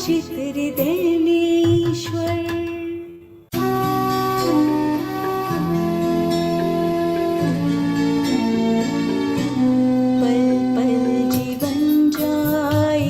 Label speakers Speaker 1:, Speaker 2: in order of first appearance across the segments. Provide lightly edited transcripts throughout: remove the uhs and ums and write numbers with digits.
Speaker 1: प्रकाशित हृदय में ईश्वर। पल पल जीवन जाए।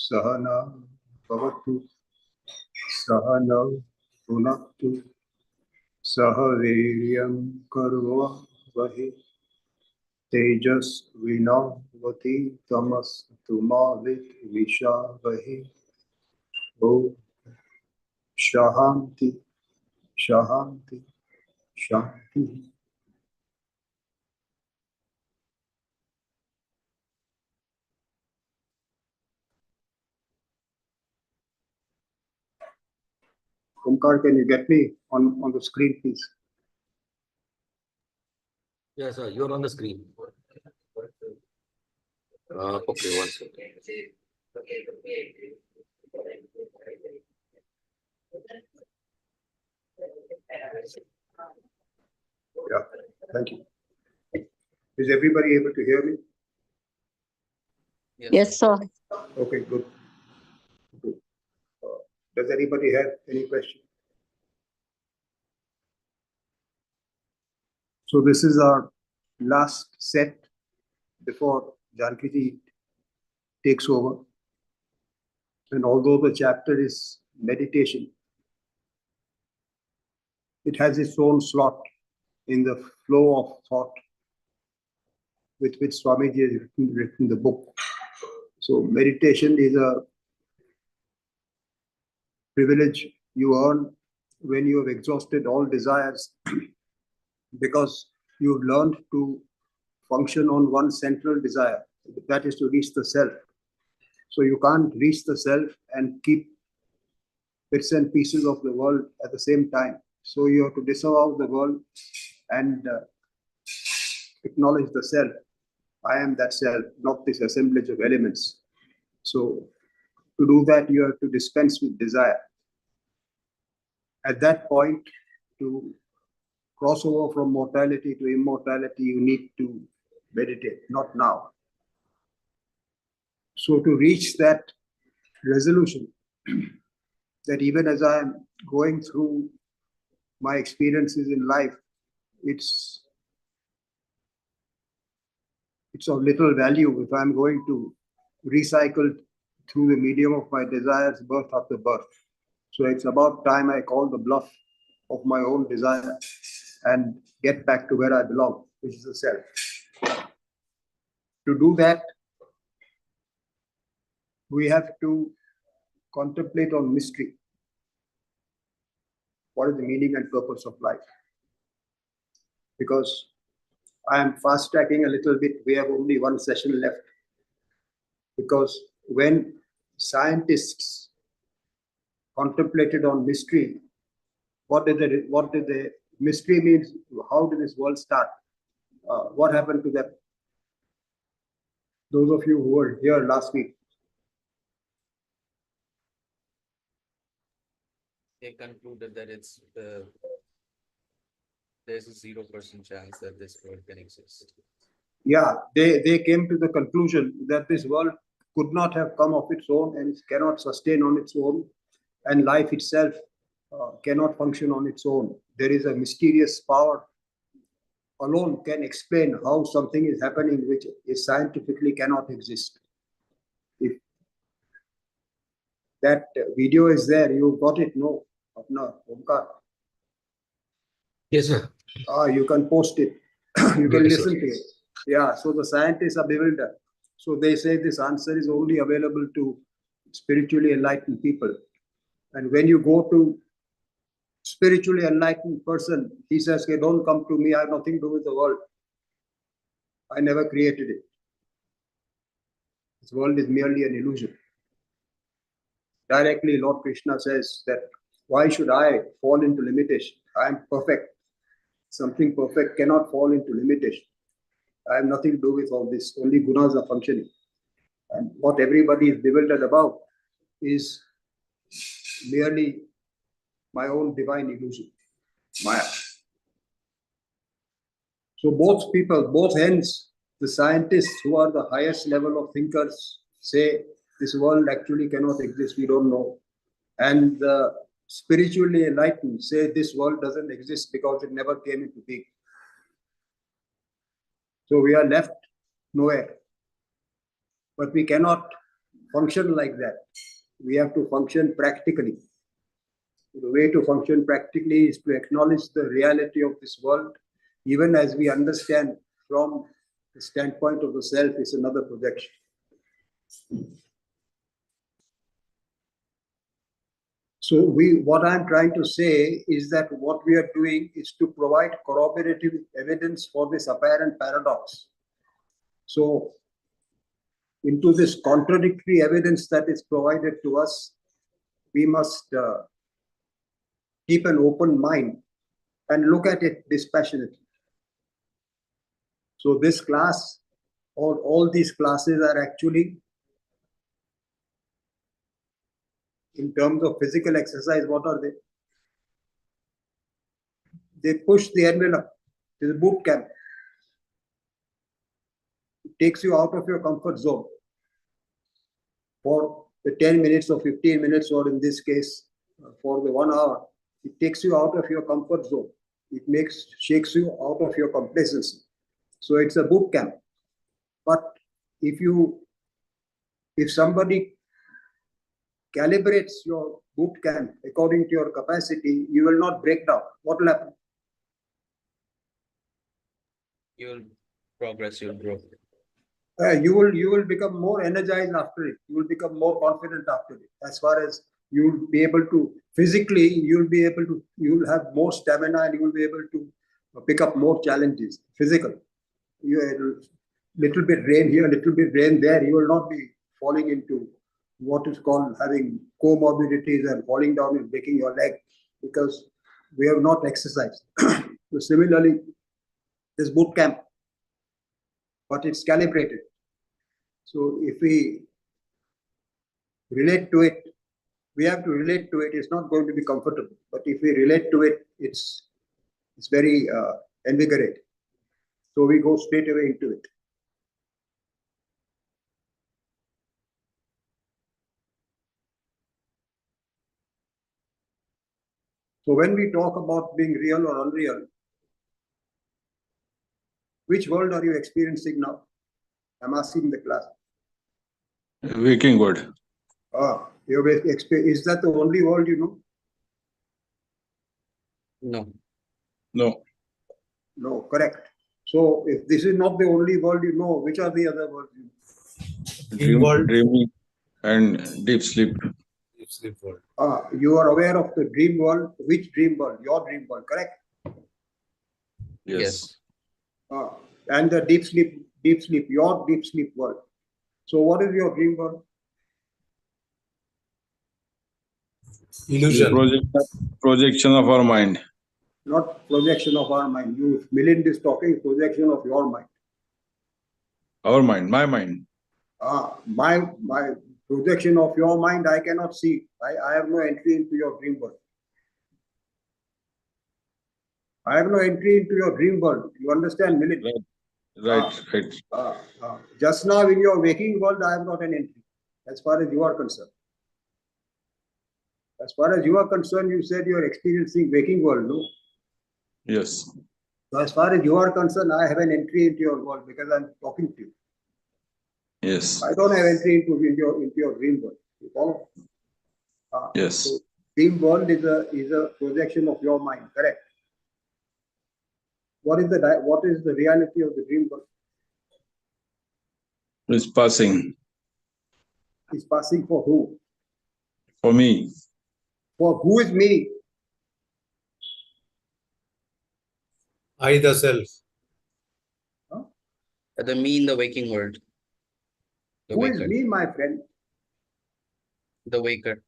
Speaker 2: सहना भवतु सहनौ भुनक्तु सह वीर्यं कर्वावहै तेजस्विनावधि तमस्तु मा विद्विषावहै। ओम शांति शांति शांति। Omkar, can you get me on the screen, please?
Speaker 3: Yes, sir. You're on the screen. Okay, one second.
Speaker 2: Yeah, thank you. Is everybody able to hear me?
Speaker 4: Yes, sir.
Speaker 2: Okay, good. Does anybody have any question? So this is our last set before Janki takes over. And although the chapter is meditation, it has its own slot in the flow of thought with which Swamiji has written the book. So meditation is a privilege you earn when you have exhausted all desires because you've learned to function on one central desire, that is to reach the self. So you can't reach the self and keep bits and pieces of the world at the same time. So you have to disavow the world and acknowledge the self. I am that self, not this assemblage of elements. So to do that, you have to dispense with desire. At that point, to cross over from mortality to immortality, you need to meditate, not now. So to reach that resolution, that even as I am going through my experiences in life, it's of little value if I'm going to recycle through the medium of my desires birth after birth. So it's about time I call the bluff of my own desire and get back to where I belong, which is the self. To do that, we have to contemplate on mystery. What is the meaning and purpose of life? Because I am fast tracking a little bit. We have only one session left. Because when scientists contemplated on mystery, what did the mystery means? How did this world start? What happened to them? Those of you who were here last week.
Speaker 3: They concluded that there's a 0% chance that this world can exist.
Speaker 2: Yeah, they came to the conclusion that this world could not have come of its own and cannot sustain on its own, and life itself cannot function on its own. There is a mysterious power alone can explain how something is happening which is scientifically cannot exist. If that video is there, you got it, no? No, Omkar.
Speaker 3: Yes, sir.
Speaker 2: You can post it. You can
Speaker 3: Yes,
Speaker 2: listen
Speaker 3: sir.
Speaker 2: to it. Yeah, so the scientists are bewildered. So they say this answer is only available to spiritually enlightened people. And when you go to spiritually enlightened person, he says, "Okay, don't come to me, I have nothing to do with the world. I never created it. This world is merely an illusion." Directly, Lord Krishna says that, why should I fall into limitation? I am perfect. Something perfect cannot fall into limitation. I have nothing to do with all this. Only gunas are functioning. And what everybody is bewildered about is merely my own divine illusion, Maya. So both people, both ends, the scientists who are the highest level of thinkers say this world actually cannot exist, we don't know. And the spiritually enlightened say this world doesn't exist because it never came into being. So we are left nowhere. But we cannot function like that. We have to function practically. The way to function practically is to acknowledge the reality of this world, even as we understand from the standpoint of the self is another projection. So what I'm trying to say is that what we are doing is to provide corroborative evidence for this apparent paradox. So into this contradictory evidence that is provided to us, we must keep an open mind and look at it dispassionately. So this class, or all these classes are actually, in terms of physical exercise, what are they? They push the envelope. It's a boot camp. It takes you out of your comfort zone for the 10 minutes or 15 minutes, or in this case, for the 1 hour. It takes you out of your comfort zone. It shakes you out of your complacency. So it's a boot camp. But if somebody calibrates your boot camp according to your capacity, you will not break down. What will happen?
Speaker 3: You'll progress, you'll grow.
Speaker 2: You will become more energized after it. You will become more confident after it. As far as you will be able to physically, you will have more stamina, and you will be able to pick up more challenges. Physical, little bit rain here, little bit rain there. You will not be falling into what is called having comorbidities and falling down and breaking your leg, because we have not exercised. So similarly, this boot camp, but it's calibrated. So if we relate to it, we have to relate to it. It's not going to be comfortable, but if we relate to it, it's very invigorating. So we go straight away into it. So when we talk about being real or unreal, which world are you experiencing now? I'm asking the class.
Speaker 4: Waking world.
Speaker 2: Is that the only world you know?
Speaker 3: No.
Speaker 4: No.
Speaker 2: No, correct. So if this is not the only world you know, which are the other worlds you know?
Speaker 4: Dreaming and deep sleep.
Speaker 3: Deep sleep world.
Speaker 2: You are aware of the dream world. Which dream world? Your dream world, correct?
Speaker 4: Yes.
Speaker 2: And the deep sleep, your deep sleep world. So what is your dream world?
Speaker 4: Illusion. Projection of our mind.
Speaker 2: Not projection of our mind. Milind is talking projection of your mind.
Speaker 4: Our mind, my mind.
Speaker 2: My projection of your mind, I cannot see. I have no entry into your dream world. I have no entry into your dream world. You understand, Milind?
Speaker 4: Right.
Speaker 2: Just now in your waking world, I have not an entry, as far as you are concerned. As far as you are concerned, you said you are experiencing waking world, no?
Speaker 4: Yes.
Speaker 2: So as far as you are concerned, I have an entry into your world because I'm talking to you.
Speaker 4: Yes.
Speaker 2: I don't have entry into your dream world. You follow?
Speaker 4: Yes.
Speaker 2: So dream world is a projection of your mind, correct? What is the reality of the dream world?
Speaker 4: It's passing.
Speaker 2: It's passing for who?
Speaker 4: For me.
Speaker 2: For who is me?
Speaker 5: I, the self.
Speaker 3: The me in the waking world. The
Speaker 2: Who is
Speaker 3: waker.
Speaker 2: me, my friend?
Speaker 3: The waker.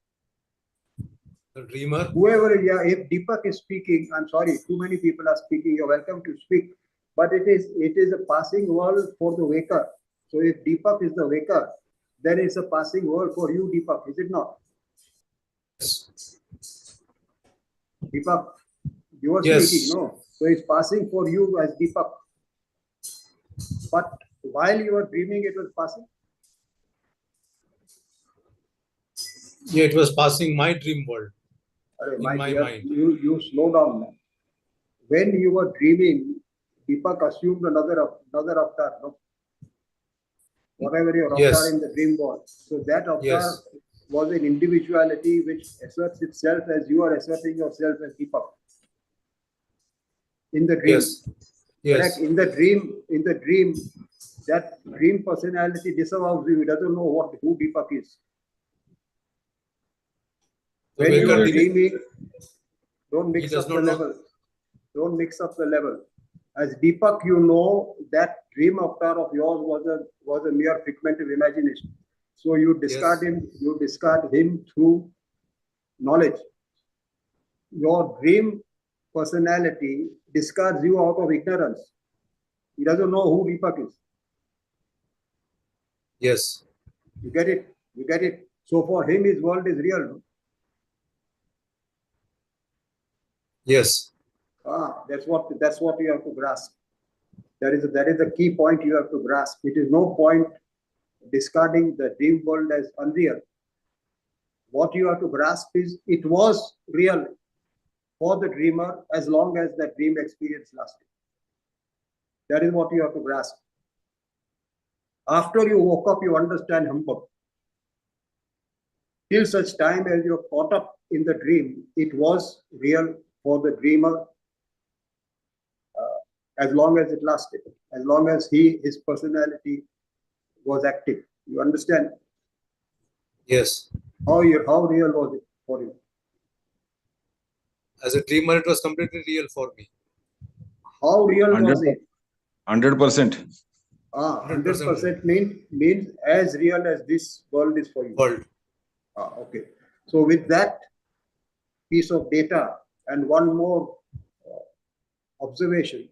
Speaker 5: The dreamer.
Speaker 2: Whoever, yeah, if Deepak is speaking, I'm sorry, too many people are speaking, you're welcome to speak. But it is a passing world for the waker. So if Deepak is the waker, then it's a passing world for you, Deepak, is it not? Deepak, you are
Speaker 5: Yes.
Speaker 2: speaking, no? So it's passing for you as Deepak. But while you are dreaming, it was passing.
Speaker 5: Yeah, it was passing my dream world
Speaker 2: In
Speaker 5: my mind.
Speaker 2: You slow down now. When you were dreaming, Deepak assumed another avatar, no? Whatever your
Speaker 5: Yes.
Speaker 2: avatar in the dream was. So that avatar
Speaker 5: Yes.
Speaker 2: was an individuality which asserts itself as you are asserting yourself as Deepak. In the dream.
Speaker 5: Yes. Yes.
Speaker 2: Correct? In the dream, that dream personality disavows you. He doesn't know who Deepak is.
Speaker 5: The
Speaker 2: When you
Speaker 5: waker
Speaker 2: are
Speaker 5: did-
Speaker 2: dreaming, don't
Speaker 5: He
Speaker 2: mix
Speaker 5: does
Speaker 2: up the
Speaker 5: not know.
Speaker 2: level. Don't mix up the level. As Deepak, you know that dream avatar of yours was a mere figment of imagination. So you discard him through knowledge. Your dream personality discards you out of ignorance. He doesn't know who Deepak is.
Speaker 5: Yes.
Speaker 2: You get it? You get it? So for him, his world is real. No?
Speaker 5: Yes.
Speaker 2: That's what you have to grasp. That is the key point you have to grasp. It is no point discarding the dream world as unreal. What you have to grasp is it was real for the dreamer as long as that dream experience lasted. That is what you have to grasp. After you woke up, you understand humbug. Till such time as you're caught up in the dream, it was real for the dreamer as long as it lasted, as long as his personality was active. You understand?
Speaker 5: Yes.
Speaker 2: How real was it for you?
Speaker 5: As a dreamer, it was completely real for me.
Speaker 2: How real was it?
Speaker 4: 100%.
Speaker 2: 100% means as real as this world is for you.
Speaker 5: World.
Speaker 2: Okay. So with that piece of data and one more observation,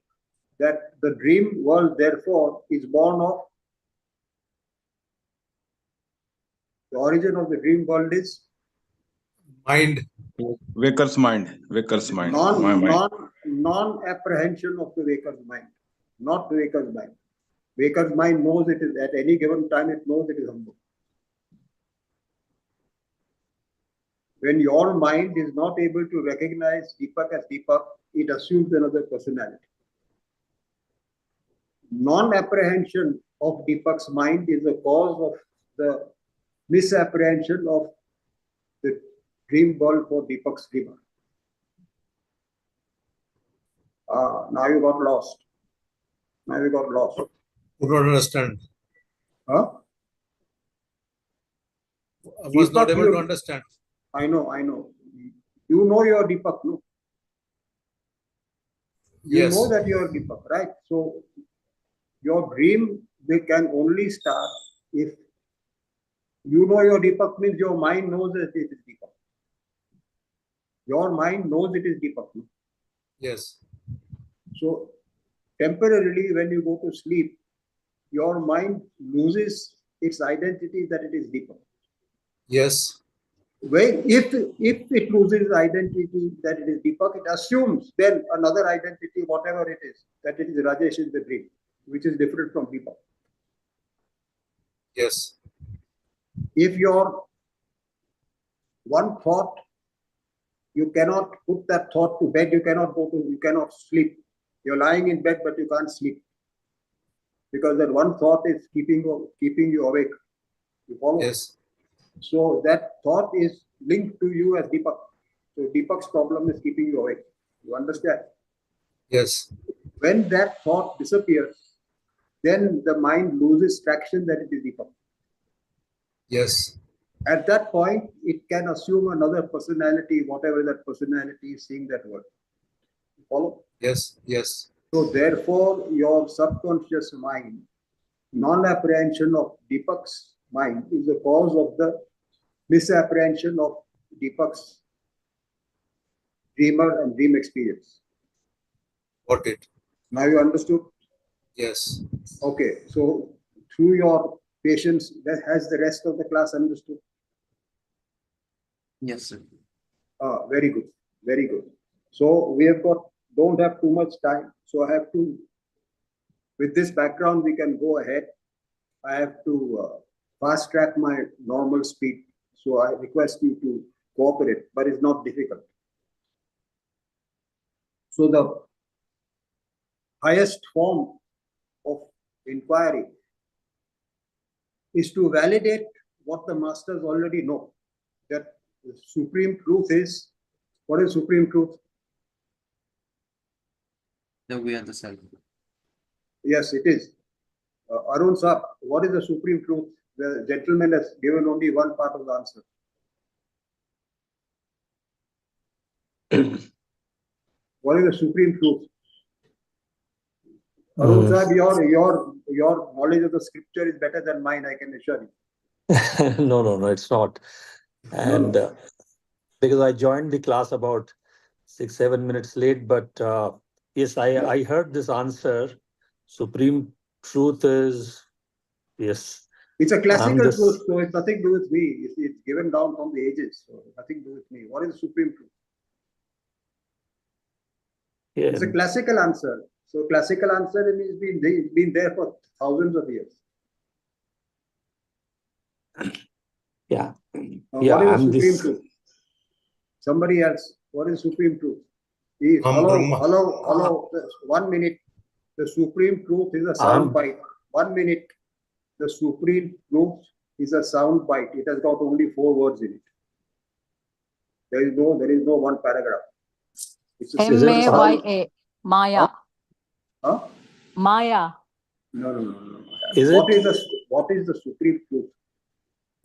Speaker 2: that the dream world therefore is born of the origin of the dream world is
Speaker 5: Mind.
Speaker 4: Waker's mind. My mind.
Speaker 2: non-apprehension of the waker's mind, not the waker's mind. Waker's mind knows it is at any given time, it knows it is humble. When your mind is not able to recognize Deepak as Deepak, it assumes another personality. Non-apprehension of Deepak's mind is the cause of the misapprehension of the dream world for Deepak's dreamer. Now you got lost.
Speaker 5: Could not understand.
Speaker 2: Huh?
Speaker 5: I was not
Speaker 2: Deepak,
Speaker 5: able to understand.
Speaker 2: I know. You know your Deepak, no? You
Speaker 5: Yes.
Speaker 2: know that you are Deepak, right? So your dream they can only start if you know your Deepak, means your mind knows that it is Deepak. Your mind knows it is Deepak. No?
Speaker 5: Yes.
Speaker 2: So temporarily when you go to sleep, your mind loses its identity that it is Deepak.
Speaker 5: Yes.
Speaker 2: If it loses its identity that it is Deepak, it assumes then another identity, whatever it is, that it is Rajesh in the dream, which is different from Deepak.
Speaker 5: Yes.
Speaker 2: If your one thought, you cannot put that thought to bed, you cannot sleep. You're lying in bed, but you can't sleep. Because that one thought is keeping you awake. You follow?
Speaker 5: Yes.
Speaker 2: So that thought is linked to you as Deepak. So Deepak's problem is keeping you awake. You understand?
Speaker 5: Yes.
Speaker 2: When that thought disappears, then the mind loses traction that it is Deepak.
Speaker 5: Yes.
Speaker 2: At that point, it can assume another personality, whatever that personality is seeing that word. You follow?
Speaker 5: Yes. Yes.
Speaker 2: So therefore, your subconscious mind, non-apprehension of Deepak's mind is the cause of the misapprehension of Deepak's dreamer and dream experience.
Speaker 5: Got it.
Speaker 2: Now you understood?
Speaker 5: Yes.
Speaker 2: Okay, so through your patience, that has the rest of the class understood?
Speaker 3: Yes, sir.
Speaker 2: Very good, very good. So we have got, don't have too much time. So I have to, with this background, we can go ahead. I have to fast track my normal speed. So I request you to cooperate, but it's not difficult. So the highest form of inquiry is to validate what the masters already know, that the supreme truth is, what is supreme truth?
Speaker 3: The we are the self.
Speaker 2: Yes, it is. Arun Saab, what is the supreme truth? The gentleman has given only one part of the answer. What is the supreme truth? Arun Saab, your knowledge of the scripture is better than mine, I can assure you.
Speaker 6: No, it's not. And
Speaker 2: No.
Speaker 6: because I joined the class about 6-7 minutes late, but yes, I heard this answer. Supreme truth is, yes.
Speaker 2: It's a
Speaker 6: I'm
Speaker 2: classical
Speaker 6: just,
Speaker 2: truth, so it's nothing to do with me. It's given down from the ages, so nothing to do with me. What is the supreme truth?
Speaker 6: yeah,
Speaker 2: It's a classical answer. So classical answer means it's been there for thousands of years.
Speaker 6: yeah,
Speaker 2: Now,
Speaker 6: yeah.
Speaker 2: what is the
Speaker 6: I'm
Speaker 2: supreme
Speaker 6: this.
Speaker 2: truth? Somebody else. What is supreme truth?
Speaker 5: Brahma.
Speaker 2: Hello. 1 minute. The supreme truth is a sound bite. 1 minute. The supreme truth is a sound bite. It has got only 4 words in it. There is no one paragraph. It's a simple sound.
Speaker 7: M-A-Y-A. Maya.
Speaker 2: Huh?
Speaker 7: Maya.
Speaker 2: No.
Speaker 6: Is
Speaker 2: What
Speaker 6: it?
Speaker 2: is the supreme truth?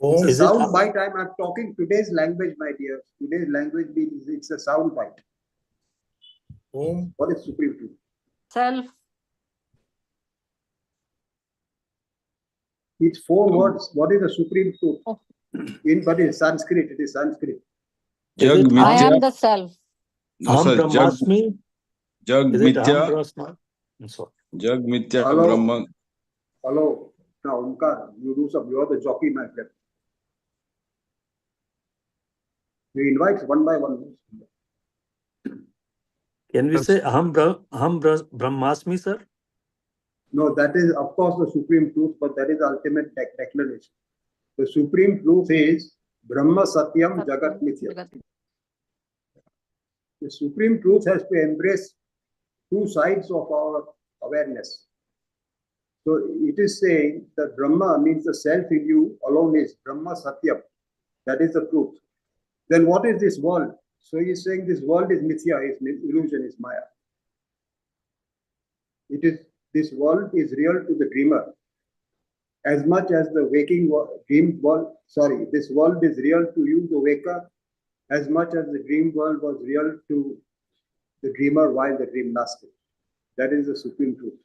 Speaker 5: Om.
Speaker 2: It's a
Speaker 6: Is it?
Speaker 2: sound bite. I'm talking today's language, my dear. Today's language means it's a sound bite.
Speaker 5: Om.
Speaker 2: What is supreme truth?
Speaker 7: Self.
Speaker 2: It's 4 words. What is the supreme truth?
Speaker 7: Oh.
Speaker 2: But it's Sanskrit. It is Sanskrit.
Speaker 6: Is it?
Speaker 7: I
Speaker 4: Mithya.
Speaker 7: am the self.
Speaker 4: No, sir.
Speaker 6: Brahmasmi?
Speaker 4: Jag
Speaker 6: Is it
Speaker 4: Mithya.
Speaker 6: Brahmasmi? I'm sorry.
Speaker 4: Jag Mithya
Speaker 2: Hello.
Speaker 4: Brahma.
Speaker 2: Hello. Now, Omkar, you do some. You are the jockey, my friend. We invite one by one.
Speaker 6: Can we say Brahmasmi, sir?
Speaker 2: No, that is, of course, the supreme truth, but that is the ultimate declaration. The supreme truth is Brahma Satyam Jagat Mithya. The supreme truth has to embrace 2 sides of our awareness. So it is saying that Brahma means the self in you alone is Brahma Satyam. That is the truth. Then what is this world? So he is saying this world is mithya, is illusion, is maya. This world is real to the dreamer as much as the waking dream world. Sorry, this world is real to you, the waker, as much as the dream world was real to the dreamer while the dream lasted. That is the supreme truth.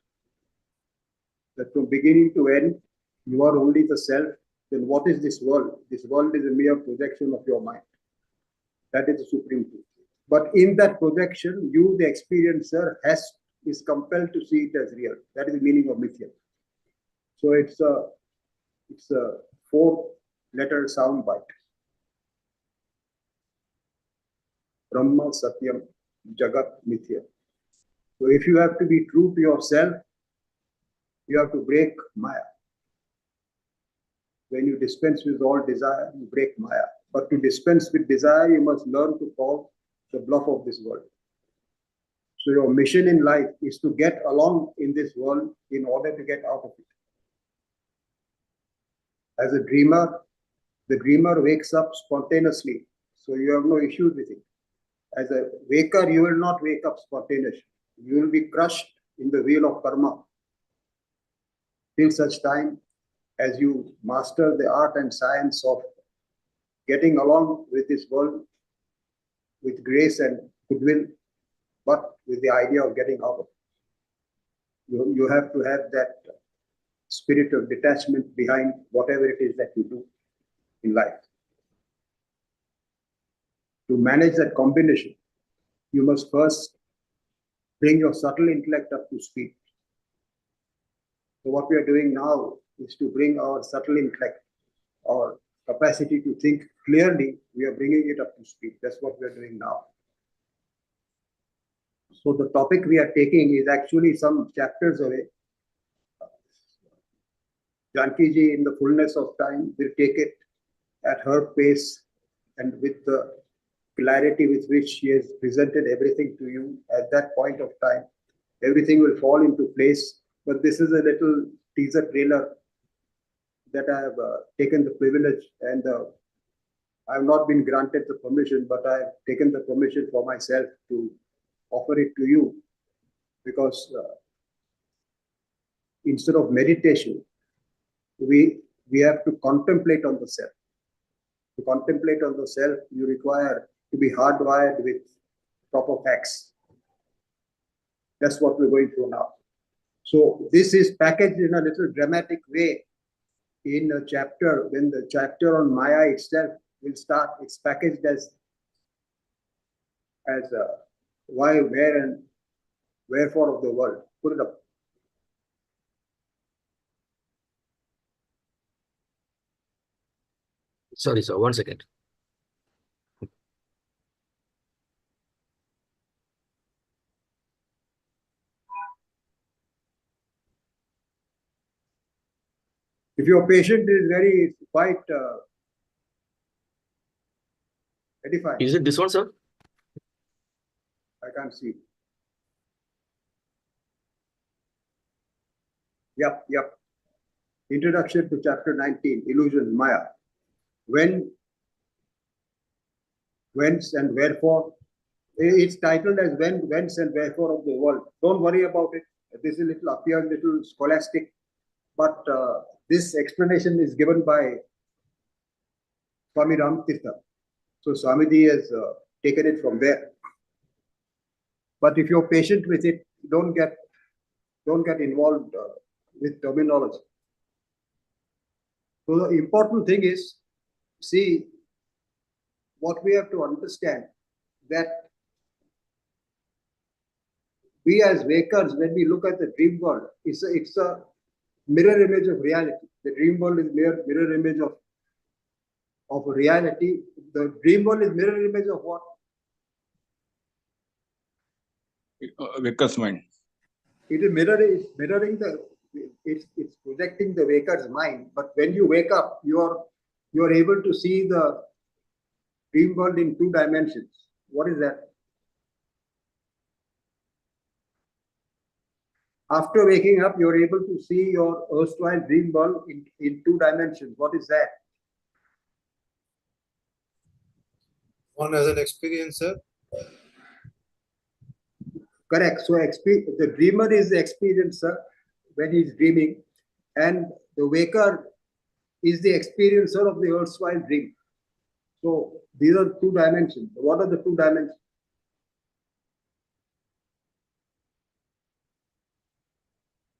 Speaker 2: That from beginning to end, you are only the self. Then what is this world? This world is a mere projection of your mind. That is the supreme truth. But in that projection, you, the experiencer, is compelled to see it as real. That is the meaning of mithya. So it's a 4-letter sound bite. Brahma Satyam Jagat Mithya. So if you have to be true to yourself, you have to break maya. When you dispense with all desire, you break maya. But to dispense with desire, you must learn to call the bluff of this world. So your mission in life is to get along in this world in order to get out of it. As a dreamer, the dreamer wakes up spontaneously, so you have no issues with it. As a waker, you will not wake up spontaneously. You will be crushed in the wheel of karma till such time as you master the art and science of getting along with this world with grace and goodwill, but with the idea of getting out of it. You have to have that spirit of detachment behind whatever it is that you do in life. To manage that combination, you must first bring your subtle intellect up to speed. So what we are doing now is to bring our subtle intellect, our capacity to think clearly, we are bringing it up to speed. That's what we are doing now. So the topic we are taking is actually some chapters away. Janki ji, in the fullness of time, will take it at her pace and with the clarity with which she has presented everything to you at that point of time. Everything will fall into place. But this is a little teaser trailer that I have taken the privilege, and I have not been granted the permission, but I have taken the permission for myself to offer it to you, because instead of meditation, we have to contemplate on the self. To contemplate on the self, you require to be hardwired with proper facts. That's what we're going through now. So this is packaged in a little dramatic way in a chapter. When the chapter on Maya itself will start, it's packaged as why, where, and wherefore of the world. Put it up.
Speaker 3: Sorry, sir. 1 second.
Speaker 2: If your patient is quite edifying.
Speaker 3: Is it this one, sir?
Speaker 2: I can't see. Yep. Introduction to chapter 19, Illusion, Maya. When, whence, and wherefore. It's titled as when, whence, and wherefore of the world. Don't worry about it. This is appears a little scholastic, but this explanation is given by Swami Ramatirtha. So Swamiji has taken it from there. But if you're patient with it, don't get involved with terminology. So the important thing is, see, what we have to understand, that we as wakers, when we look at the dream world, it's a mirror image of reality. The dream world is mirror image of reality. The dream world is mirror image of what?
Speaker 4: Waker's mind.
Speaker 2: It is mirroring it's projecting the waker's mind. But when you wake up, you are able to see the dream world in 2 dimensions. What is that? After waking up, you're able to see your erstwhile dream world in 2 dimensions. What is that?
Speaker 5: One as an experiencer.
Speaker 2: Correct. So the dreamer is the experiencer when he's dreaming, and the waker is the experiencer of the erstwhile dream. So these are 2 dimensions. What are the 2 dimensions?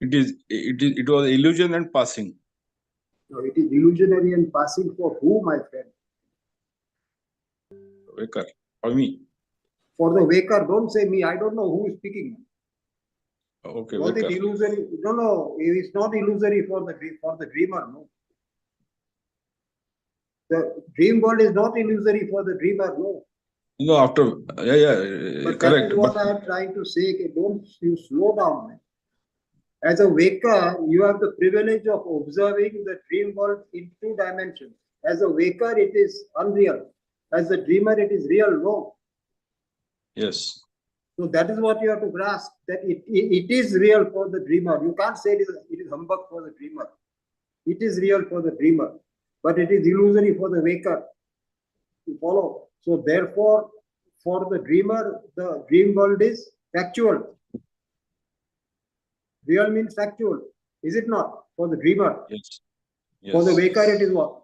Speaker 4: It was illusion and passing.
Speaker 2: No, it is illusionary and passing for who, my friend?
Speaker 4: Waker. For me.
Speaker 2: For the waker, don't say me. I don't know who is speaking.
Speaker 4: Okay,
Speaker 2: Was it
Speaker 4: waker.
Speaker 2: illusory? No, it's not illusory for the dreamer. No, the dream world is not illusory for the dreamer. No.
Speaker 4: No, after
Speaker 2: But
Speaker 4: correct.
Speaker 2: that is what I am trying to say. Don't you slow down, man. As a waker, you have the privilege of observing the dream world in 2 dimensions. As a waker, it is unreal. As a dreamer, it is real. No.
Speaker 4: Yes.
Speaker 2: So that is what you have to grasp, that it is real for the dreamer. You can't say it is humbug for the dreamer. It is real for the dreamer, but it is illusory for the waker. You follow? So therefore, for the dreamer, the dream world is factual. Real means factual. Is it not? For the dreamer.
Speaker 4: Yes.
Speaker 2: For the waker, it is what?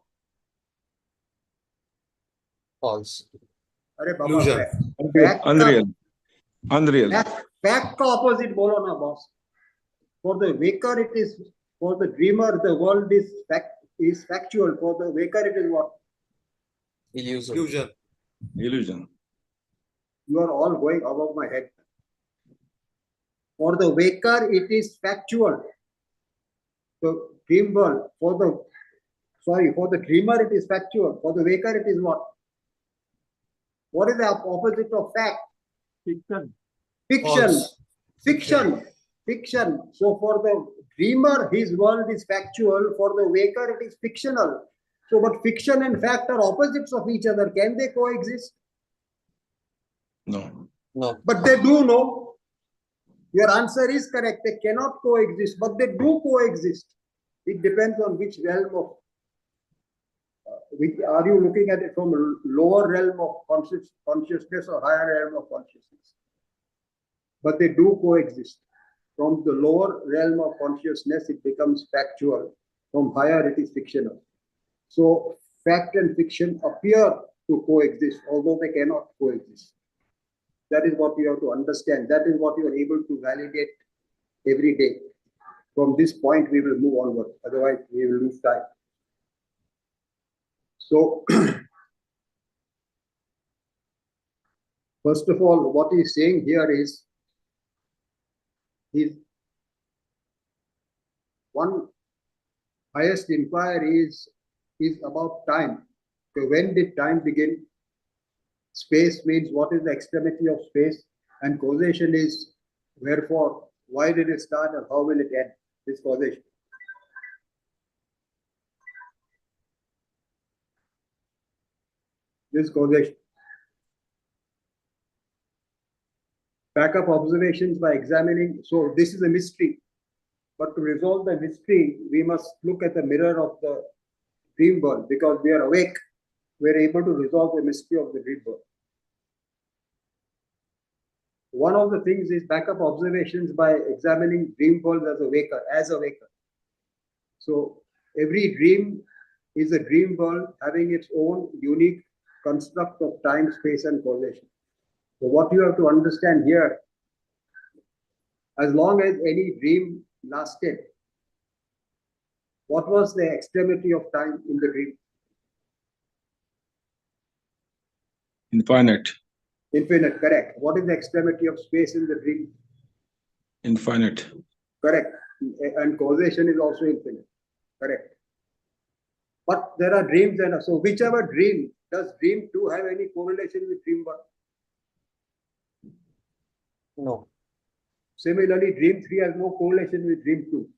Speaker 3: False.
Speaker 2: Arey Baba,
Speaker 5: Illusion.
Speaker 2: fact
Speaker 4: Unreal. Unreal.
Speaker 2: fact का opposite बोलो ना boss. For the waker, it is, for the dreamer, the world is factual. For the waker, it is what?
Speaker 3: Illusion.
Speaker 5: Illusion.
Speaker 4: Illusion.
Speaker 2: You are all going above my head. For the waker, it is factual. The dream world, for the dreamer, it is factual. For the waker, it is what? What is the opposite of fact?
Speaker 6: Fiction.
Speaker 2: Fiction.
Speaker 5: False.
Speaker 2: Fiction. Fiction. So for the dreamer, his world is factual. For the waker, it is fictional. So, but fiction and fact are opposites of each other. Can they coexist?
Speaker 4: No.
Speaker 3: No.
Speaker 2: But they do, no? Your answer is correct. They cannot coexist, but they do coexist. It depends on which realm of, are you looking at it from a lower realm of consciousness or higher realm of consciousness? But they do coexist. From the lower realm of consciousness, it becomes factual. From higher, it is fictional. So fact and fiction appear to coexist, although they cannot coexist. That is what you have to understand. That is what you are able to validate every day. From this point, we will move onward. Otherwise, we will lose time. So, first of all, what he is saying here is one highest inquiry is about time. So when did time begin? Space means what is the extremity of space, and causation is wherefore, why did it start and how will it end? This causation. This causation. Backup observations by examining. So this is a mystery. But to resolve the mystery, we must look at the mirror of the dream world, because we are awake. We are able to resolve the mystery of the dream world. One of the things is backup observations by examining dream world as a waker. So every dream is a dream world having its own unique construct of time, space, and causation. So what you have to understand here, as long as any dream lasted, what was the extremity of time in the dream?
Speaker 4: Infinite.
Speaker 2: Infinite, correct. What is the extremity of space in the dream?
Speaker 4: Infinite.
Speaker 2: Correct. And causation is also infinite. Correct. But there are dreams, and so whichever dream, does dream 2 have any correlation with dream 1?
Speaker 3: No.
Speaker 2: Similarly, dream 3 has no correlation with dream 2.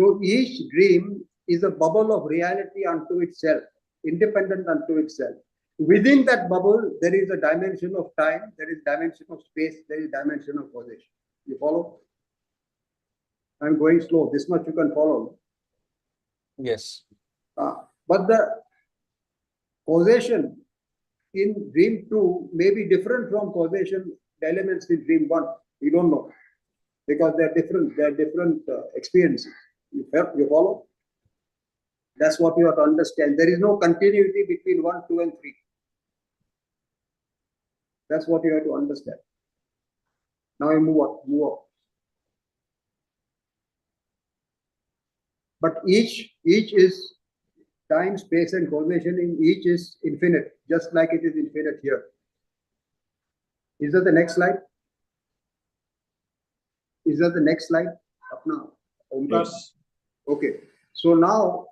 Speaker 2: So each dream is a bubble of reality unto itself, independent unto itself. Within that bubble, there is a dimension of time, there is dimension of space, there is dimension of causation. You follow? I'm going slow. This much you can follow.
Speaker 3: Yes.
Speaker 2: But the causation in dream 2 may be different from causation elements in dream 1. We don't know, because they are different. They are different experiences. You follow? That's what you have to understand. There is no continuity between 1, 2, and 3. That's what you have to understand. Now you move on. But each is time, space, and causation in each is infinite, just like it is infinite here. Is that the next slide? Is that the next slide? Up now.
Speaker 4: Yes.
Speaker 2: Okay. So now,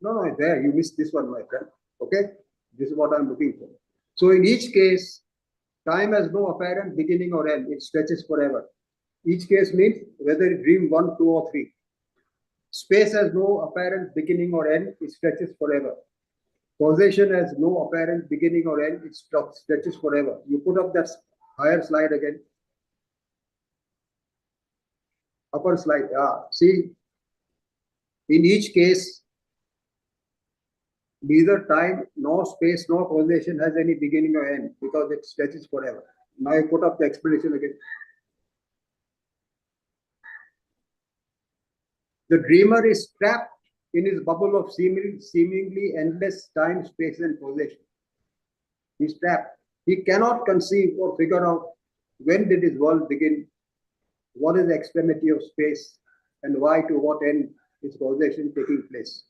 Speaker 2: no, there, you missed this one, my friend. Okay. This is what I'm looking for. So in each case, time has no apparent beginning or end. It stretches forever. Each case means whether it dream 1, 2, or 3. Space has no apparent beginning or end. It stretches forever. Causation has no apparent beginning or end. It stretches forever. You put up that higher slide again. Upper slide. See, in each case, neither time, nor space, nor causation has any beginning or end, because it stretches forever. Now you put up the explanation again. The dreamer is trapped in his bubble of seemingly endless time, space, and causation. He's trapped. He cannot conceive or figure out when did his world begin what is the extremity of space, and why to what end is causation taking place?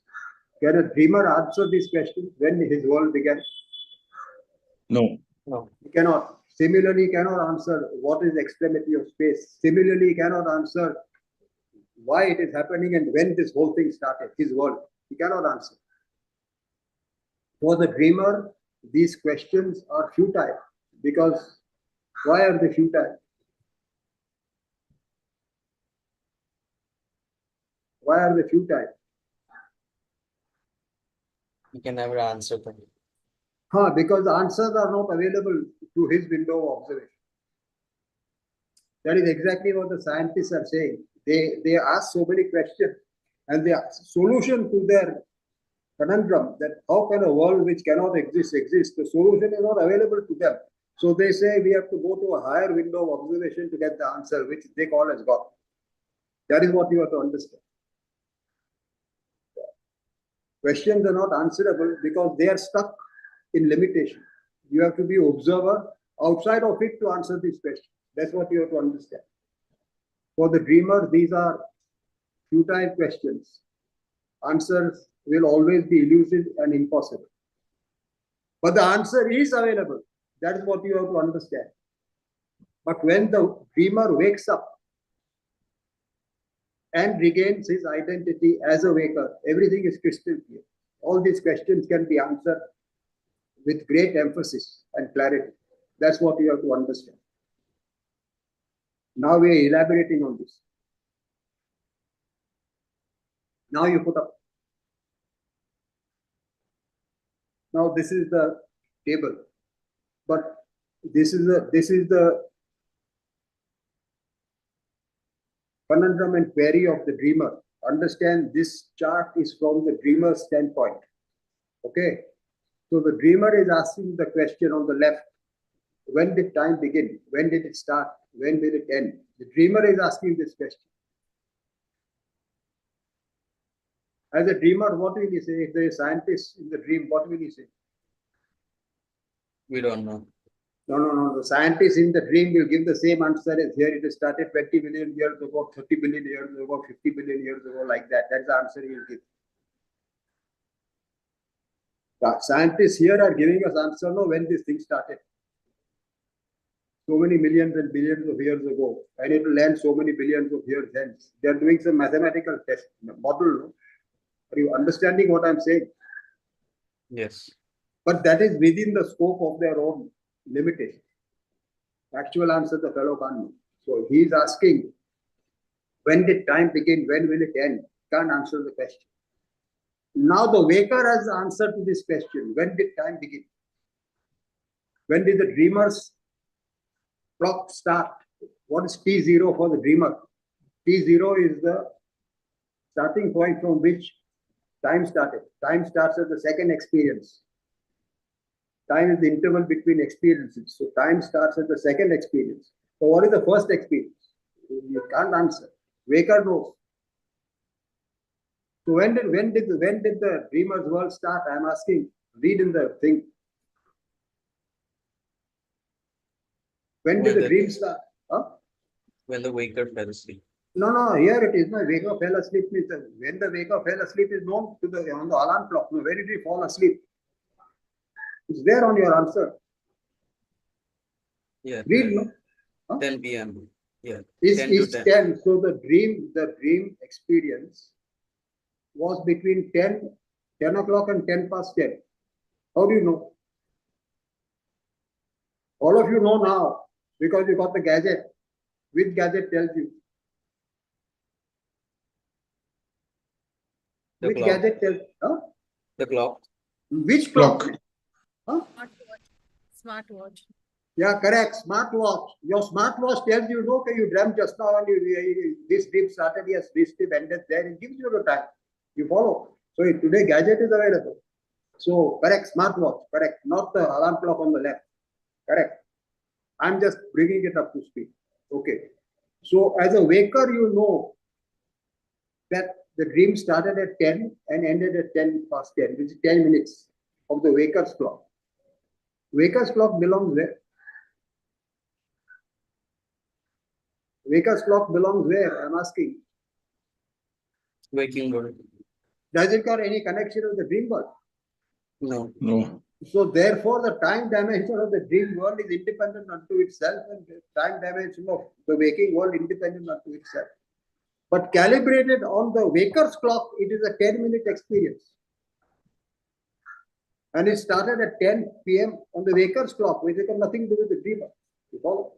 Speaker 2: Can a dreamer answer this question when his world began?
Speaker 4: No.
Speaker 3: No.
Speaker 2: He cannot. Similarly, he cannot answer what is the extremity of space. Similarly, he cannot answer why it is happening and when this whole thing started, his world. He cannot answer. For the dreamer, these questions are futile because why are they futile? Why are they futile?
Speaker 3: You can never answer them.
Speaker 2: Because the answers are not available through his window of observation. That is exactly what the scientists are saying. They ask so many questions and the solution to their conundrum that how can a world which cannot exist, the solution is not available to them. So they say we have to go to a higher window of observation to get the answer, which they call as God. That is what you have to understand. Questions are not answerable because they are stuck in limitation. You have to be observer outside of it to answer these questions. That's what you have to understand. For the dreamer, these are futile questions. Answers will always be elusive and impossible. But the answer is available. That is what you have to understand. But when the dreamer wakes up and regains his identity as a waker, everything is crystal clear. All these questions can be answered with great emphasis and clarity. That's what you have to understand. Now we are elaborating on this. Now you put up. Now this is the table, but this is the conundrum and query of the dreamer. Understand, this chart is from the dreamer's standpoint. Okay, so the dreamer is asking the question on the left: when did time begin? When did it start? When will it end? The dreamer is asking this question. As a dreamer, what will he say? If there is a scientist in the dream, what will he say?
Speaker 3: We don't know.
Speaker 2: No. The scientist in the dream will give the same answer as here. It started 20 billion years ago, 30 billion years ago, 50 billion years ago, like that. That's the answer he will give. The scientists here are giving us answer no when this thing started. So many millions and billions of years ago, and it will end so many billions of years hence. They are doing some mathematical test model. No? Are you understanding what I'm saying?
Speaker 3: Yes.
Speaker 2: But that is within the scope of their own limitation. Actual answer the fellow can't know. So he is asking, when did time begin? When will it end? Can't answer the question. Now the waker has the answer to this question. When did time begin? When did the dreamer's clock start? What is T0 for the dreamer? T0 is the starting point from which time started. Time starts at the second experience. Time is the interval between experiences. So time starts at the second experience. So what is the first experience? You can't answer. Waker knows. So when did the dreamer's world start? I'm asking. Read in the thing. When did the dream start? Huh?
Speaker 3: When the waker fell asleep.
Speaker 2: No. Here it is. No, waker fell asleep means when the waker fell asleep is known to the on the alarm clock. No, where did he fall asleep? It's there on your answer.
Speaker 3: Yeah.
Speaker 2: Read, no? Huh?
Speaker 3: 10 p.m. Yeah.
Speaker 2: Is
Speaker 3: 10 to 10.
Speaker 2: 10. So the dream experience was between 10 o'clock and 10 past 10. How do you know? All of you know now because you got the gadget. Which gadget tells you?
Speaker 3: The
Speaker 2: Which
Speaker 3: clock.
Speaker 2: gadget tells? Huh?
Speaker 3: The clock.
Speaker 2: Which clock? Huh?
Speaker 8: Smartwatch.
Speaker 2: Yeah, correct. Smartwatch. Your smartwatch tells you, no, okay, you dreamt just now and this dream started, yes, this dream ended there. It gives you the time. You follow. So today gadget is available. So correct, smartwatch, correct. Not the alarm clock on the left. Correct. I'm just bringing it up to speed. Okay. So as a waker, you know that the dream started at 10 and ended at 10 past 10, which is 10 minutes of the waker's clock. Waker's clock belongs where? Waker's clock belongs where? I'm asking.
Speaker 3: Waking world.
Speaker 2: Does it got any connection with the dream world?
Speaker 3: No.
Speaker 4: No.
Speaker 2: So therefore, the time dimension of the dream world is independent unto itself, and the time dimension of the waking world independent unto itself. But calibrated on the waker's clock, it is a 10-minute experience. And it started at 10 p.m. on the waker's clock, which has got nothing to do with the dreamer. You follow?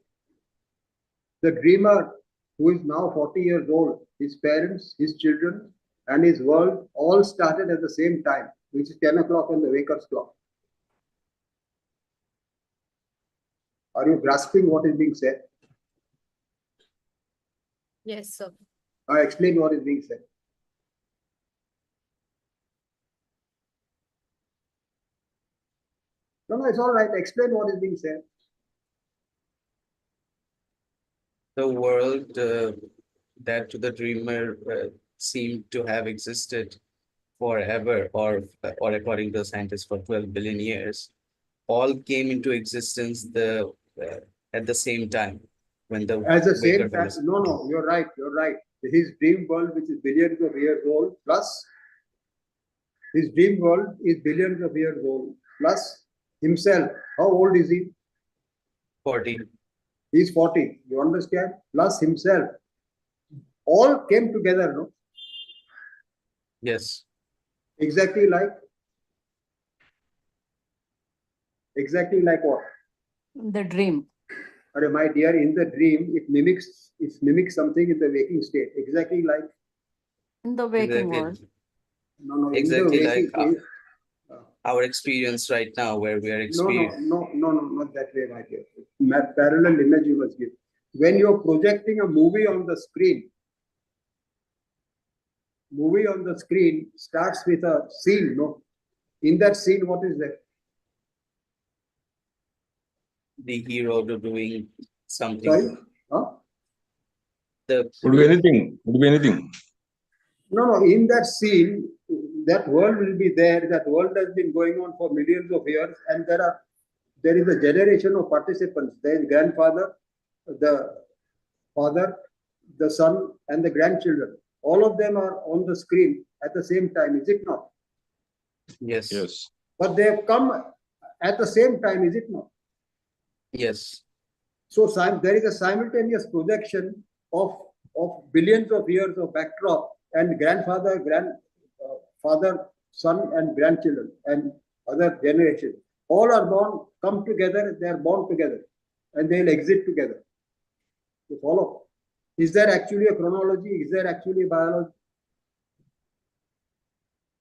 Speaker 2: The dreamer, who is now 40 years old, his parents, his children, and his world all started at the same time, which is 10 o'clock on the waker's clock. Are you grasping what is being said?
Speaker 8: Yes, sir.
Speaker 2: I explain what is being said. No, it's all right. Explain what is being said.
Speaker 3: The world that to the dreamer seemed to have existed forever, or according to the scientists, for 12 billion years, all came into existence at the same time when the
Speaker 2: At the same
Speaker 3: waker
Speaker 2: time,
Speaker 3: was-
Speaker 2: no, you're right. His dream world, which is billions of years old, plus his dream world is billions of years old, plus himself. How old is he?
Speaker 3: 40.
Speaker 2: He's 40. You understand? Plus himself. All came together, no?
Speaker 3: Yes.
Speaker 2: Exactly like what?
Speaker 7: The dream.
Speaker 2: Arey, my dear, in the dream, it mimics something in the waking state. Exactly like
Speaker 7: In the waking world.
Speaker 2: no,
Speaker 3: Exactly
Speaker 2: in the
Speaker 3: like
Speaker 2: waking,
Speaker 3: our experience right now, where we are
Speaker 2: no,
Speaker 3: experiencing.
Speaker 2: not that way, my dear. Parallel image you must give. When you're projecting a movie on the screen starts with a scene, no? In that scene, what is there?
Speaker 3: The hero doing something.
Speaker 2: Sorry? Huh?
Speaker 4: Could be anything. Could be anything.
Speaker 2: No, in that scene, that world will be there. That world has been going on for millions of years, and there is a generation of participants. There is grandfather, the father, the son, and the grandchildren. All of them are on the screen at the same time, is it not?
Speaker 3: Yes.
Speaker 4: Yes.
Speaker 2: But they have come at the same time, is it not?
Speaker 3: Yes.
Speaker 2: So there is a simultaneous projection of billions of years of backdrop, and grandfather, father, son, and grandchildren, and other generations. All are come together, they are born together, and they'll exit together. You follow? Is there actually a chronology? Is there actually a biology?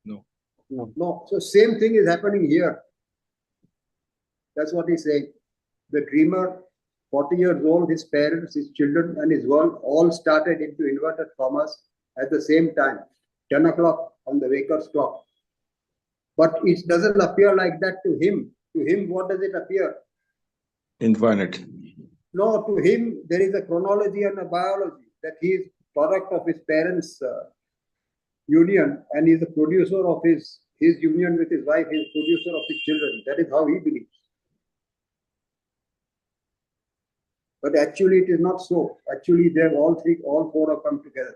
Speaker 4: No.
Speaker 2: No. So same thing is happening here. That's what he's saying. The dreamer, 40 years old, his parents, his children, and his world all started into inverted commas at the same time, 10 o'clock on the waker's clock. But it doesn't appear like that to him. To him, what does it appear?
Speaker 4: Infinite.
Speaker 2: No, to him, there is a chronology and a biology, that he is product of his parents' union, and he is the producer of his union with his wife, he is producer of his children. That is how he believes. But actually, it is not so. Actually, they have all four have come together.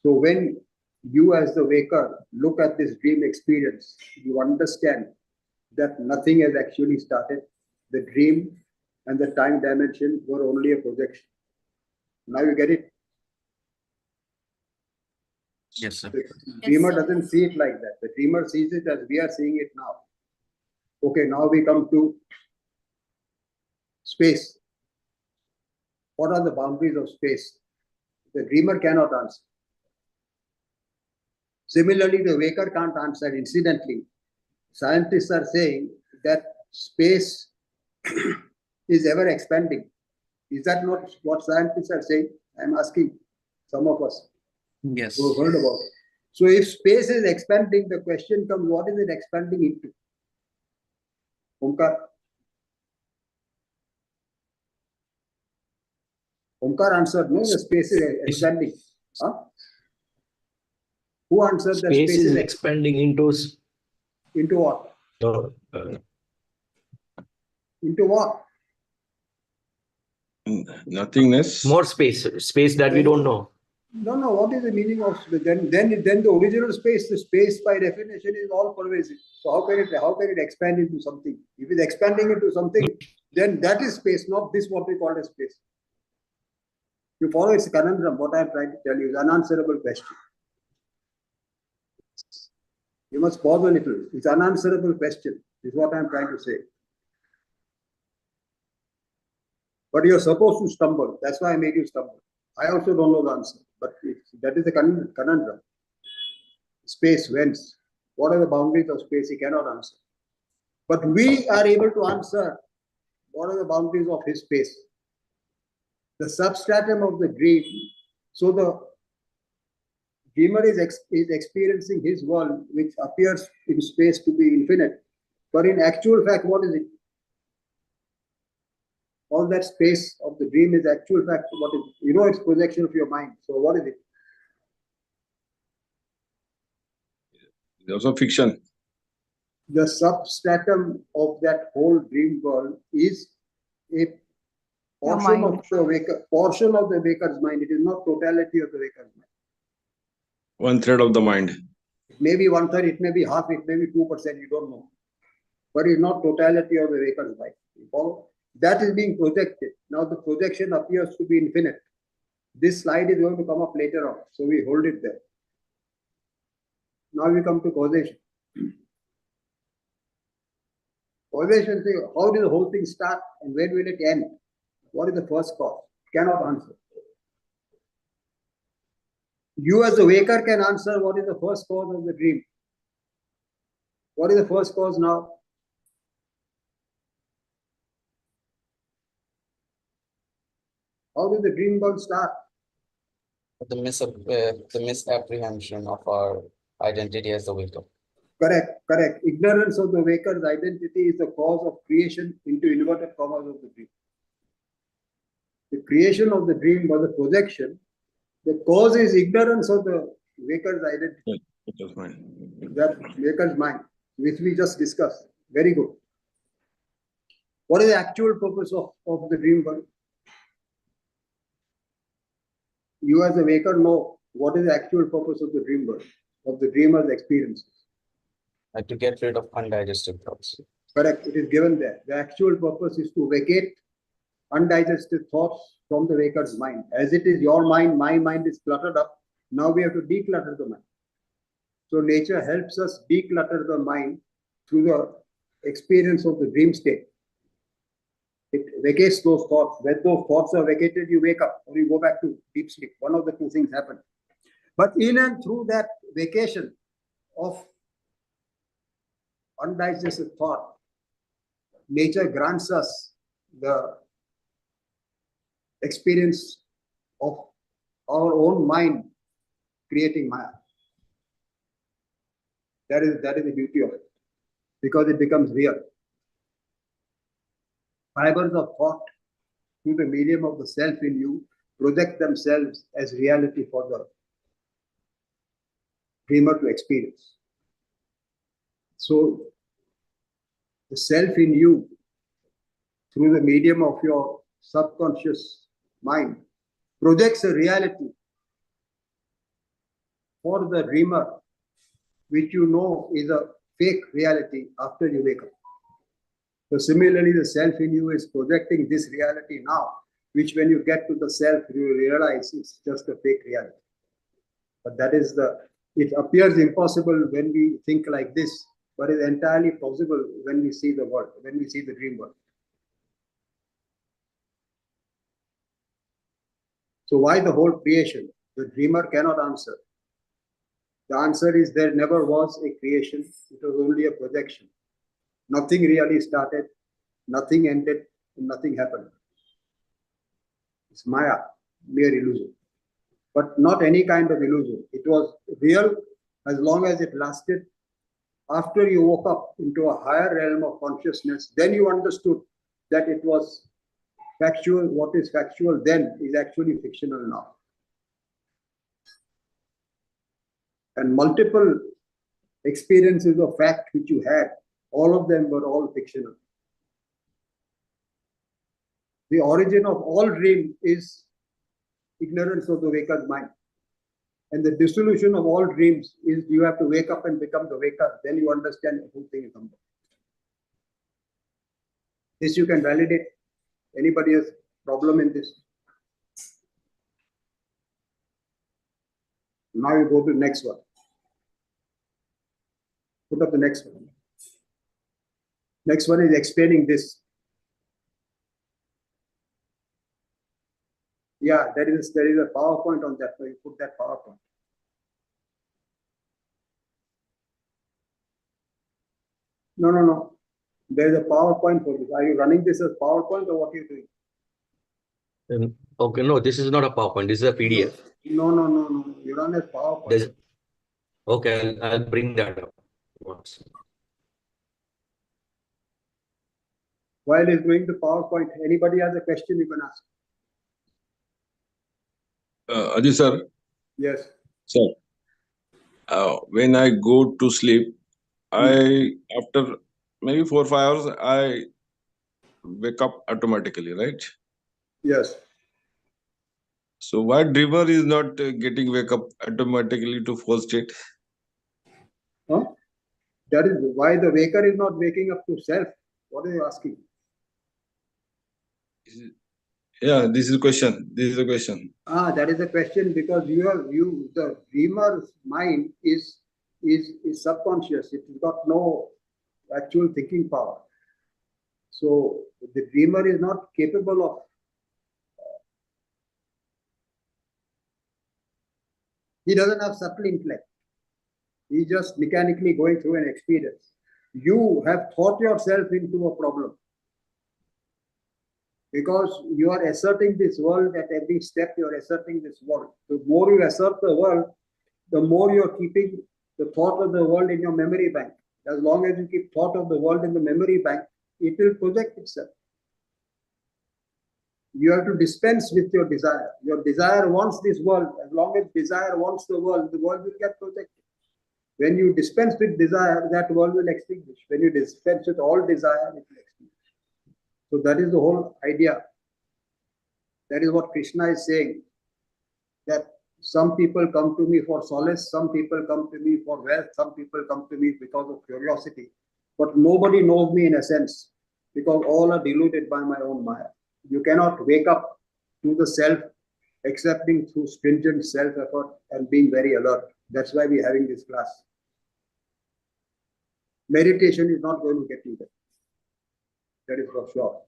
Speaker 2: So when you as the waker look at this dream experience, you understand that nothing has actually started. The dream and the time dimension were only a projection. Now you get it?
Speaker 3: Yes, sir.
Speaker 2: The dreamer
Speaker 8: sir.
Speaker 2: doesn't see it like that. The dreamer sees it as we are seeing it now. Okay, now we come to space. What are the boundaries of space? The dreamer cannot answer. Similarly, the waker can't answer. Incidentally, scientists are saying that space is ever expanding. Is that not what scientists are saying? I'm asking some of us
Speaker 3: Yes.
Speaker 2: who have heard about it. So if space is expanding, the question comes, what is it expanding into? Omkar? Omkar answered, no, the space is expanding. Huh? Who answered that
Speaker 9: Space is expanding into
Speaker 2: into what?
Speaker 9: uh,
Speaker 2: Into what?
Speaker 4: Nothingness.
Speaker 6: More space, space that we don't know.
Speaker 2: No, no. What is the meaning of then the original space? The space by definition is all pervasive. So how can it expand into something? If it's expanding into something, then that is space, not this what we call as space. You follow? It's a conundrum. What I'm trying to tell you is an unanswerable question. You must pause a little. It's an unanswerable question. Is what I'm trying to say. But you're supposed to stumble. That's why I made you stumble. I also don't know the answer. But that is the conundrum. Space, whence? What are the boundaries of space? He cannot answer. But we are able to answer what are the boundaries of his space. The substratum of the dream. So the dreamer is experiencing his world, which appears in space to be infinite. But in actual fact, what is it? All that space of the dream is actual fact. What is it? You know, it's projection of your mind. So what is it?
Speaker 4: It's also fiction.
Speaker 2: The substratum of that whole dream world is a portion
Speaker 7: mind.
Speaker 2: of the waker's mind. It is not totality of the waker's mind.
Speaker 4: One thread of the mind.
Speaker 2: It may be 1/3, it may be half, it may be 2%, you don't know. But it's not totality of the waker's mind. You follow? That is being projected. Now the projection appears to be infinite. This slide is going to come up later on, so we hold it there. Now we come to causation. Causation, how did the whole thing start and when will it end? What is the first cause? Cannot answer. You as the waker can answer what is the first cause of the dream. What is the first cause now? How did the dream world start?
Speaker 3: The misapprehension of our identity as the waker.
Speaker 2: Correct, correct. Ignorance of the waker's identity is the cause of creation into inverted commas of the dream. The creation of the dream was a projection. The cause is ignorance of the waker's identity.
Speaker 4: Waker's mind.
Speaker 2: That waker's mind, which we just discussed. Very good. What is the actual purpose of the dream world? You as a waker know what is the actual purpose of the dream world, of the dreamer's experiences.
Speaker 3: To get rid of undigested thoughts.
Speaker 2: Correct. It is given there. The actual purpose is to vacate undigested thoughts from the waker's mind. As it is your mind, my mind is cluttered up. Now we have to declutter the mind. So nature helps us declutter the mind through the experience of the dream state. It vacates those thoughts. When those thoughts are vacated, you wake up or you go back to deep sleep. One of the two things happen. But in and through that vacation of undigested thought, nature grants us the experience of our own mind creating Maya. That is the beauty of it, because it becomes real. Fibers of thought through the medium of the self in you project themselves as reality for the dreamer to experience. So the self in you, through the medium of your subconscious mind, projects a reality for the dreamer, which you know is a fake reality after you wake up. So similarly, the self in you is projecting this reality now, which when you get to the self, you realize it's just a fake reality. But that is it appears impossible when we think like this, but is entirely possible when we see the world, when we see the dream world. So why the whole creation? The dreamer cannot answer. The answer is there never was a creation. It was only a projection. Nothing really started, nothing ended, and nothing happened. It's Maya, mere illusion. But not any kind of illusion. It was real as long as it lasted. After you woke up into a higher realm of consciousness, then you understood that it was factual. What is factual then is actually fictional now. And multiple experiences of fact which you had, all of them were all fictional. The origin of all dream is ignorance of the waker's mind. And the dissolution of all dreams is you have to wake up and become the waker. Then you understand the whole thing is about. This you can validate. Anybody has problem in this? Now you go to the next one. Put up the next one. Next one is explaining this. Yeah, there is a PowerPoint on that. So you put that PowerPoint. No. There is a PowerPoint for this. Are you running this as PowerPoint or what are you doing?
Speaker 9: Okay, no, this is not a PowerPoint. This is a PDF.
Speaker 2: No. You run as PowerPoint.
Speaker 9: Okay, I'll bring that up once.
Speaker 2: While he's doing the PowerPoint, anybody has a question you can ask.
Speaker 4: Ajay sir,
Speaker 2: Yes.
Speaker 4: sir. When I go to sleep, after maybe 4 or 5 hours, I wake up automatically, right?
Speaker 2: Yes.
Speaker 4: So why dreamer is not getting wake up automatically to false state?
Speaker 2: Huh? That is why the waker is not waking up to self. What are you asking?
Speaker 4: Yeah, this is the question.
Speaker 2: That is the question because the dreamer's mind is subconscious. It has got no actual thinking power. So the dreamer is not capable of. He doesn't have subtle intellect. He's just mechanically going through an experience. You have thought yourself into a problem. Because you are asserting this world at every step, you are asserting this world. The more you assert the world, the more you are keeping the thought of the world in your memory bank. As long as you keep thought of the world in the memory bank, it will project itself. You have to dispense with your desire. Your desire wants this world. As long as desire wants the world will get projected. When you dispense with desire, that world will extinguish. When you dispense with all desire, it will extinguish. So that is the whole idea. That is what Krishna is saying. That some people come to me for solace, some people come to me for wealth, some people come to me because of curiosity. But nobody knows me in a sense, because all are deluded by my own Maya. You cannot wake up to the self excepting through stringent self-effort and being very alert. That's why we're having this class. Meditation is not going to get you there. That is for sure.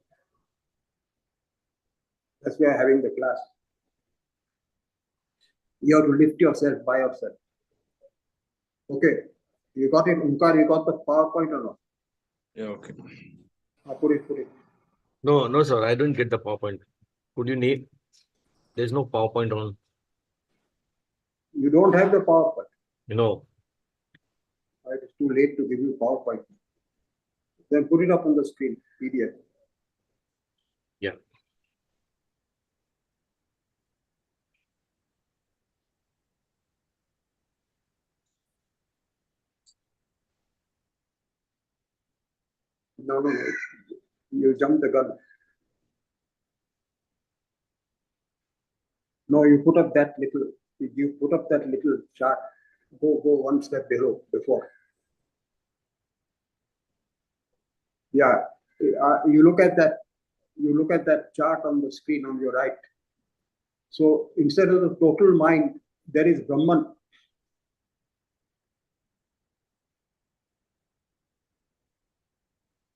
Speaker 2: That's why I'm having the class. You have to lift yourself by yourself. Okay. You got it, Umkar? You got the PowerPoint or not?
Speaker 4: Yeah, okay.
Speaker 2: Put it.
Speaker 9: No, sir, I don't get the PowerPoint. Could you need? There's no PowerPoint on.
Speaker 2: You don't have the PowerPoint.
Speaker 9: No.
Speaker 2: It's too late to give you PowerPoint. Then put it up on the screen, PDF.
Speaker 9: Yeah.
Speaker 2: No. You jumped the gun. No, you put up that little chart. Go one step before. Yeah. You look at that chart on the screen on your right. So instead of the total mind, there is Brahman.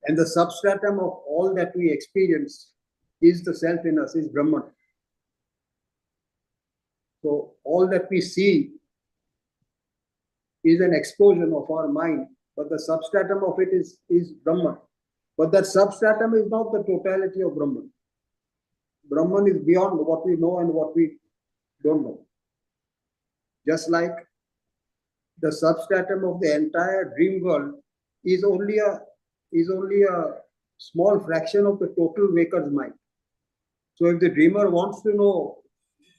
Speaker 2: And the substratum of all that we experience is the self in us, is Brahman. So all that we see is an explosion of our mind, but the substratum of it is Brahman. But that substratum is not the totality of Brahman. Brahman is beyond what we know and what we don't know. Just like the substratum of the entire dream world is only a small fraction of the total waker's mind. So if the dreamer wants to know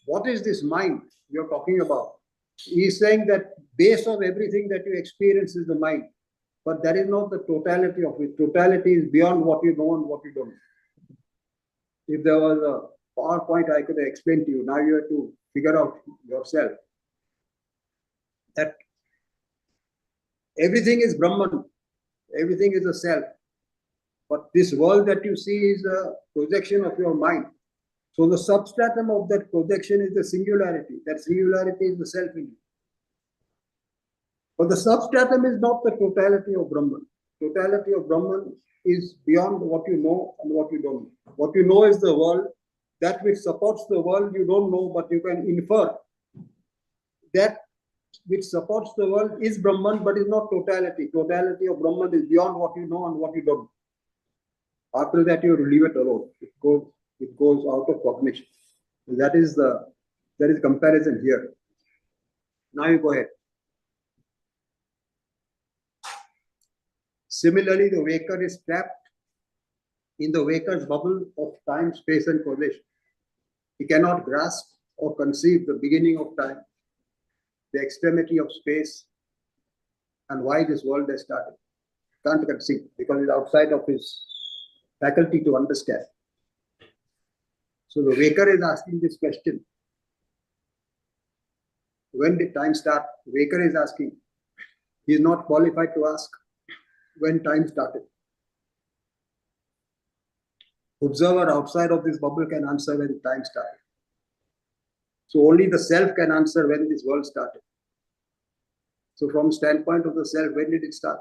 Speaker 2: what is this mind you're talking about, he is saying that base of everything that you experience is the mind. But that is not the totality of it. Totality is beyond what you know and what you don't know. If there was a PowerPoint, I could have explained to you. Now you have to figure out yourself that everything is Brahman, everything is a self. But this world that you see is a projection of your mind. So the substratum of that projection is the singularity. That singularity is the self in you. But the substratum is not the totality of Brahman. Totality of Brahman is beyond what you know and what you don't know. What you know is the world. That which supports the world you don't know, but you can infer. That which supports the world is Brahman, but is not totality. Totality of Brahman is beyond what you know and what you don't know. After that, you leave it alone. It goes out of cognition. That is comparison here. Now you go ahead. Similarly, the waker is trapped in the waker's bubble of time, space, and causation. He cannot grasp or conceive the beginning of time, the extremity of space, and why this world has started. Can't conceive because it's outside of his faculty to understand. So the waker is asking this question. When did time start? The waker is asking. He is not qualified to ask when time started. Observer outside of this bubble can answer when time started. So only the self can answer when this world started. So from standpoint of the self, when did it start?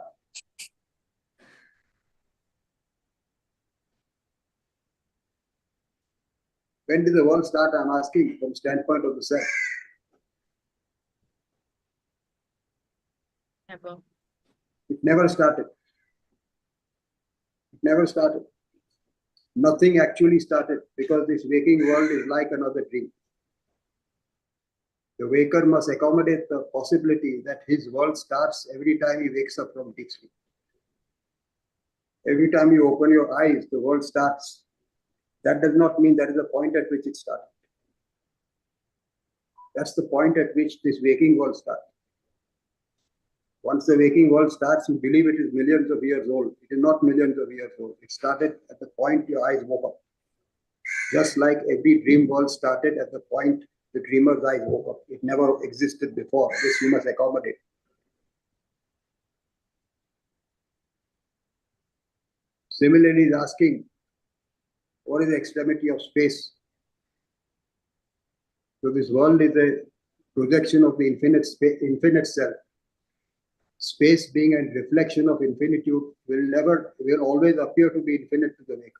Speaker 2: When did the world start? I'm asking from standpoint of the self.
Speaker 8: Never.
Speaker 2: It never started. It never started. Nothing actually started because this waking world is like another dream. The waker must accommodate the possibility that his world starts every time he wakes up from deep sleep. Every time you open your eyes, the world starts. That does not mean that is the point at which it started. That's the point at which this waking world starts. Once the waking world starts, you believe it is millions of years old. It is not millions of years old. It started at the point your eyes woke up. Just like every dream world started at the point the dreamer's eyes woke up. It never existed before. This you must accommodate. Similarly, is asking, what is the extremity of space? So this world is a projection of the infinite self. Space being a reflection of infinitude will always appear to be infinite to the waker.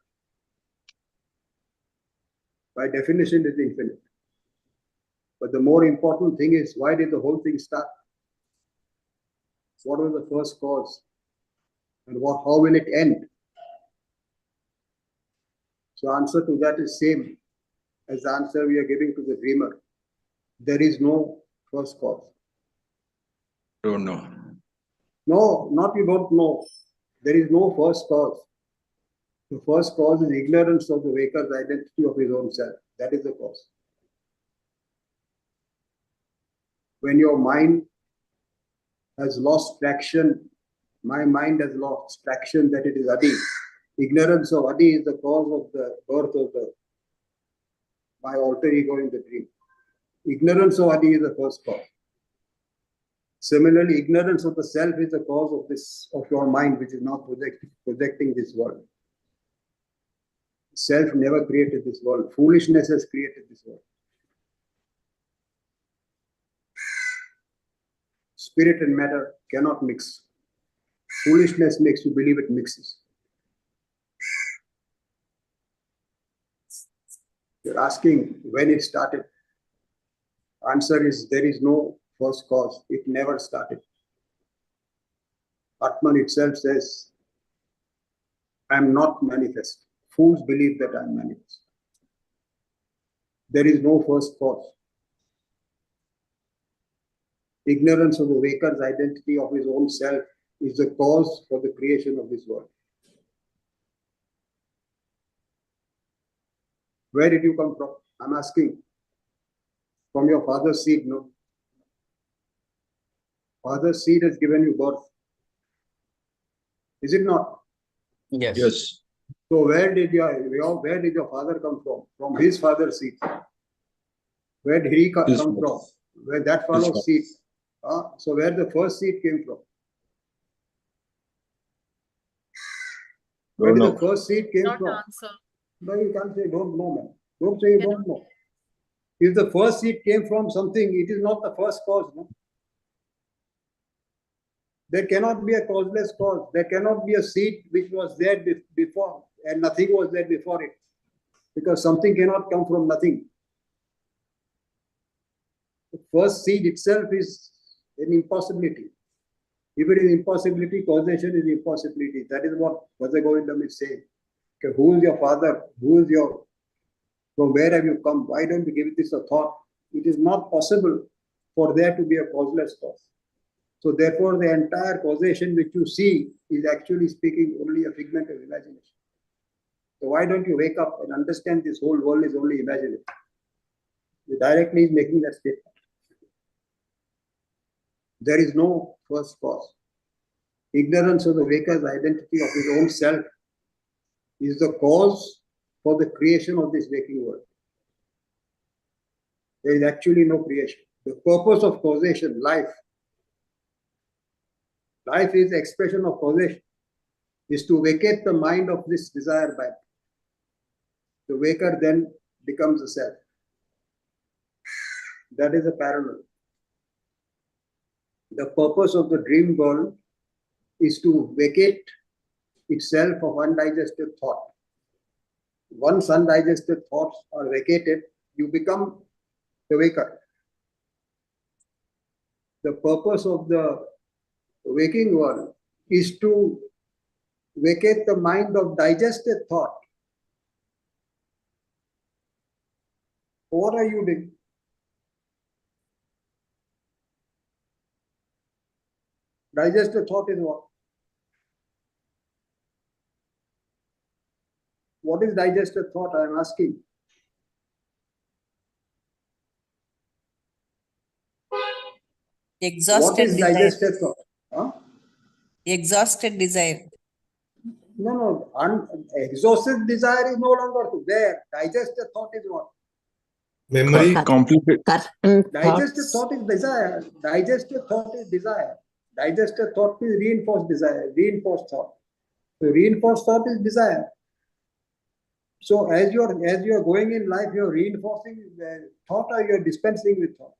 Speaker 2: By definition, it is infinite. But the more important thing is, why did the whole thing start? What was the first cause? And how will it end? So answer to that is same as the answer we are giving to the dreamer. There is no first cause.
Speaker 4: Don't know.
Speaker 2: No, not you don't know. There is no first cause. The first cause is ignorance of the waker's identity of his own self. That is the cause. When your mind has lost traction, my mind has lost traction that it is Adi. Ignorance of Adi is the cause of the birth of my alter ego in the dream. Ignorance of Adi is the first cause. Similarly, ignorance of the self is the cause of your mind, which is now projecting this world. Self never created this world. Foolishness has created this world. Spirit and matter cannot mix. Foolishness makes you believe it mixes. You're asking when it started. Answer is there is no first cause. It never started. Atman itself says, I am not manifest. Fools believe that I am manifest. There is no first cause. Ignorance of the waker's identity of his own self is the cause for the creation of this world. Where did you come from? I'm asking. From your father's seed, no? Father's seed has given you birth. Is it not?
Speaker 3: Yes.
Speaker 4: Yes.
Speaker 2: So where did your father come from? From his father's seed. Where did he come
Speaker 4: His
Speaker 2: from?
Speaker 4: father.
Speaker 2: Where that
Speaker 4: His
Speaker 2: fellow's seed. So where the first seed came from? Where
Speaker 4: Don't
Speaker 2: did the
Speaker 4: know.
Speaker 2: first seed came
Speaker 8: Not
Speaker 2: from?
Speaker 8: answer.
Speaker 2: No, you can't say don't know, man. Don't say you
Speaker 8: Cannot.
Speaker 2: don't know. If the first seed came from something, it is not the first cause. No? There cannot be a causeless cause. There cannot be a seed which was there before and nothing was there before it. Because something cannot come from nothing. The first seed itself is an impossibility. If it is impossibility, causation is impossibility. That is what Bhajagovindam is saying. Okay, who is your father? Who is your, from where have you come? Why don't you give this a thought? It is not possible for there to be a causeless cause. So therefore, the entire causation which you see is actually speaking only a figment of imagination. So why don't you wake up and understand this whole world is only imaginary? He directly is making that statement. There is no first cause. Ignorance of the waker's identity of his own self is the cause for the creation of this waking world. There is actually no creation. The purpose of causation, life is the expression of causation, is to vacate the mind of this desire back. The waker then becomes the self. That is a parallel. The purpose of the dream world is to vacate itself of undigested thought. Once undigested thoughts are vacated, you become the waker. The purpose of the waking world is to vacate the mind of digested thought. What are you doing? Digested thought is what? What is digested thought? I am asking. What
Speaker 10: Exhausted
Speaker 2: is
Speaker 10: desire.
Speaker 2: digested thought? Huh?
Speaker 10: Exhausted desire.
Speaker 2: No. Exhausted desire is no longer there. Digested thought is what?
Speaker 5: Memory.
Speaker 4: Completed.
Speaker 2: Digested thought is desire. Digested thought is desire. Digested thought is reinforced desire, reinforced thought. So reinforced thought is desire. So as you are going in life, you are reinforcing thought or you are dispensing with thought.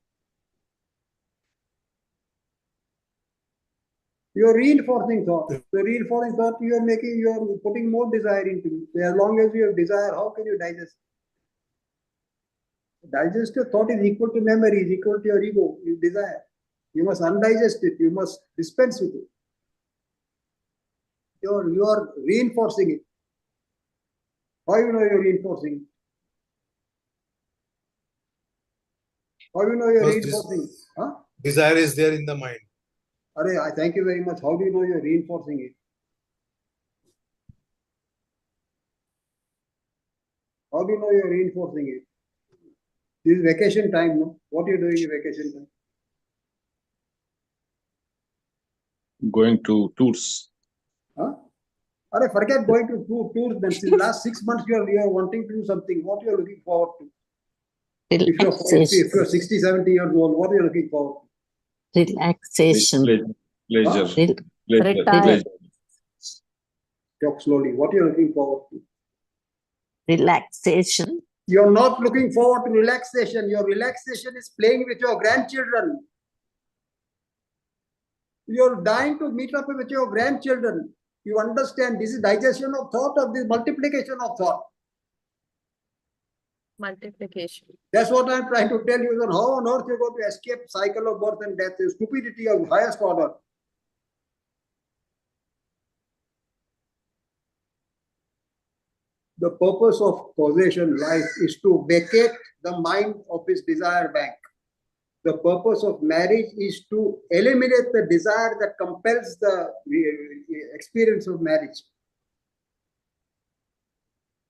Speaker 2: You are reinforcing thought. The reinforcing thought you are putting more desire into it. So as long as you have desire, how can you digest? Digested thought is equal to memory, is equal to your ego, you desire. You must undigest it, you must dispense with it. You are reinforcing it. How you know you're reinforcing it? How you know you're
Speaker 5: Because
Speaker 2: reinforcing it? Huh?
Speaker 5: Desire is there in the mind.
Speaker 2: I thank you very much. How do you know you're reinforcing it? How do you know you're reinforcing it? This is vacation time, no? What are you doing in vacation time?
Speaker 4: Going to tours.
Speaker 2: Huh? Forget going to tours then. Since last 6 months you are wanting to do something. What you are looking forward to? If you're 60, 70 years old, what are you looking forward to?
Speaker 7: Relaxation.
Speaker 4: Pleasure.
Speaker 2: Huh?
Speaker 7: Retire.
Speaker 2: Talk slowly. What are you looking forward to?
Speaker 7: Relaxation.
Speaker 2: You're not looking forward to relaxation. Your relaxation is playing with your grandchildren. You're dying to meet up with your grandchildren. You understand this is digestion of thought or this multiplication of thought.
Speaker 8: Multiplication.
Speaker 2: That's what I'm trying to tell you. How on earth you're going to escape cycle of birth and death? Is stupidity of highest order. The purpose of causation life is to vacate the mind of his desire bank. The purpose of marriage is to eliminate the desire that compels the experience of marriage.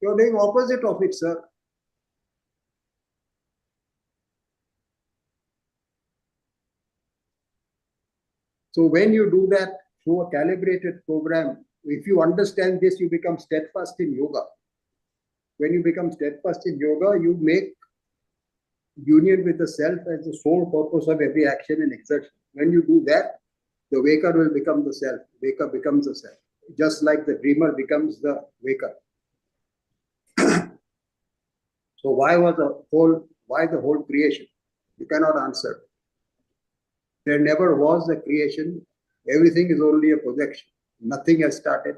Speaker 2: You're doing opposite of it, sir. So when you do that through a calibrated program, if you understand this, you become steadfast in yoga. When you become steadfast in yoga, you make union with the self as the sole purpose of every action and exertion. When you do that, the waker will become the self. Waker becomes the self, just like the dreamer becomes the waker. So why the whole creation? You cannot answer. There never was a creation. Everything is only a projection. Nothing has started.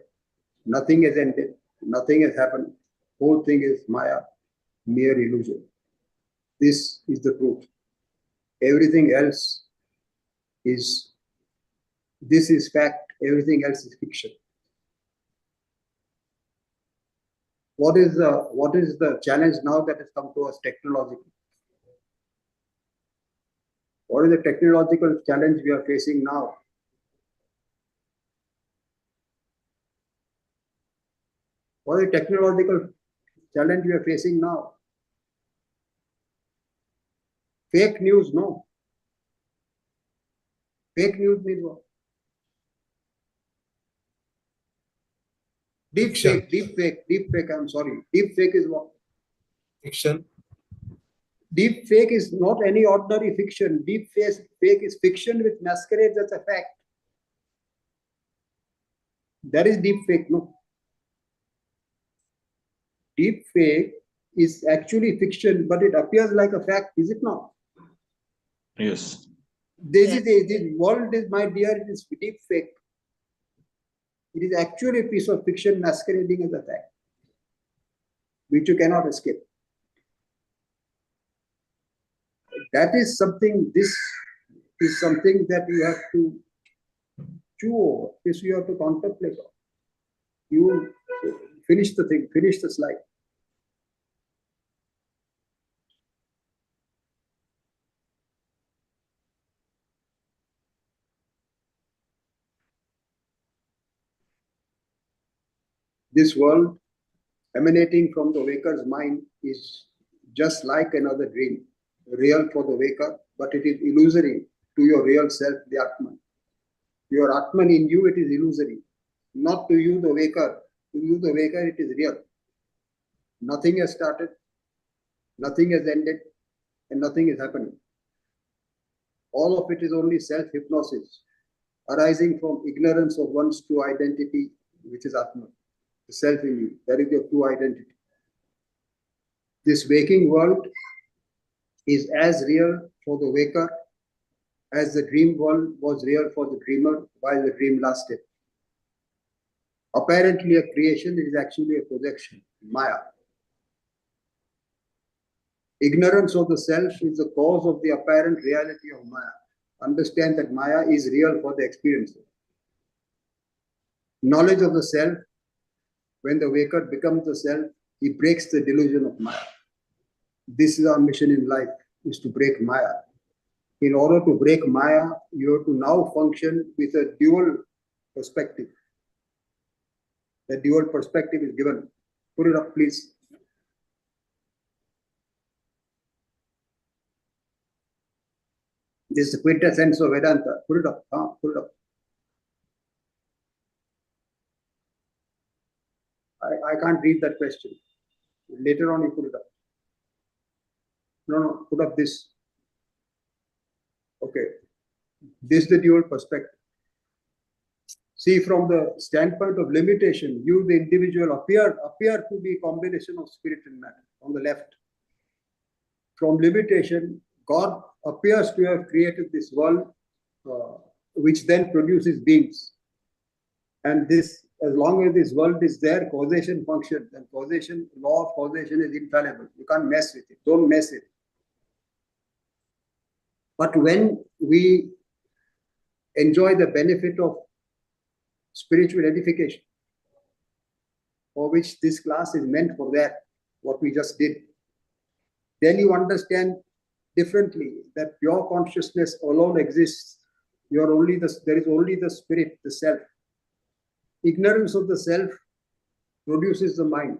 Speaker 2: Nothing has ended. Nothing has happened. Whole thing is Maya, mere illusion. This is the truth. Everything else is, this is fact. Everything else is fiction. What is the challenge now that has come to us technologically? What is the technological challenge we are facing now? What is the technological challenge we are facing now? Fake news, no. Fake news means what? Deep fake, I'm sorry. Deep fake is what?
Speaker 5: Fiction.
Speaker 2: Deep fake is not any ordinary fiction. Deep fake is fiction which masquerades as a fact. That is deep fake, no? Deep fake is actually fiction, but it appears like a fact, is it not?
Speaker 4: Yes.
Speaker 2: This world is, my dear, it is deep fake. It is actually a piece of fiction masquerading as a fact, which you cannot escape. That is something, this is something that you have to chew over. This you have to contemplate on. You finish the thing, finish the slide. This world emanating from the waker's mind is just like another dream, real for the waker, but it is illusory to your real self, the Atman. Your Atman in you, it is illusory. Not to you, the waker. To you, the waker, it is real. Nothing has started, nothing has ended, and nothing is happening. All of it is only self-hypnosis, arising from ignorance of one's true identity, which is Atman, the self in you. That is your true identity. This waking world is as real for the waker as the dream world was real for the dreamer while the dream lasted. Apparently a creation is actually a projection, Maya. Ignorance of the self is the cause of the apparent reality of Maya. Understand that Maya is real for the experiencer. Knowledge of the self, when the waker becomes the self, he breaks the delusion of Maya. This is our mission in life, is to break Maya. In order to break Maya, you have to now function with a dual perspective. The dual perspective is given. Put it up, please. This is the quintessence of Vedanta. Put it up. Put it up. I can't read that question. Later on, you put it up. No, put up this. Okay. This is the dual perspective. See, from the standpoint of limitation, you, the individual, appear to be a combination of spirit and matter on the left. From limitation, God appears to have created this world, which then produces beings. And this, as long as this world is there, causation functions, and causation, law of causation is infallible. You can't mess with it. Don't mess with it. But when we enjoy the benefit of spiritual edification, for which this class is meant for that, what we just did, then you understand differently that pure consciousness alone exists. There is only the spirit, the self. Ignorance of the self produces the mind,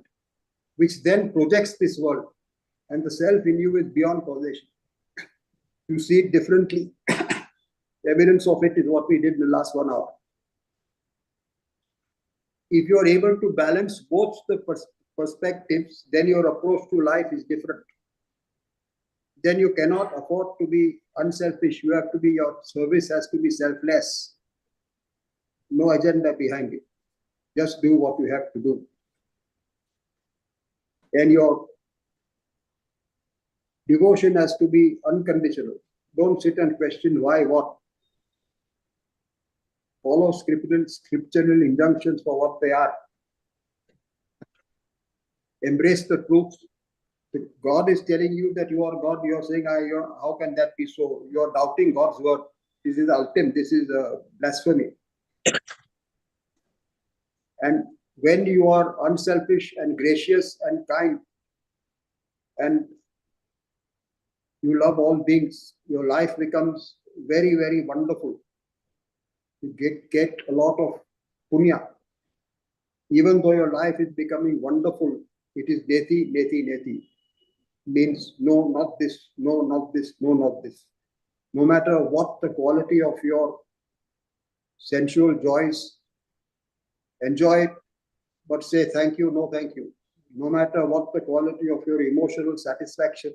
Speaker 2: which then projects this world, and the self in you is beyond causation. You see it differently. Evidence of it is what we did in the last 1 hour. if you are able to balance both the perspectives, then your approach to life is different. Then you cannot afford to be unselfish. You have to be, your service has to be selfless. No agenda behind it. Just do what you have to do. And your devotion has to be unconditional. Don't sit and question why, what. Follow scriptural injunctions for what they are. Embrace the truth. God is telling you that you are God. You are saying, how can that be so? You are doubting God's word. This is ultimate. This is blasphemy. And when you are unselfish and gracious and kind, and you love all beings, your life becomes very, very wonderful. You get a lot of punya. Even though your life is becoming wonderful, it is neti, neti, neti. Means no, not this, no, not this, no, not this. No matter what the quality of your sensual joys, enjoy it, but say thank you, no thank you. No matter what the quality of your emotional satisfaction,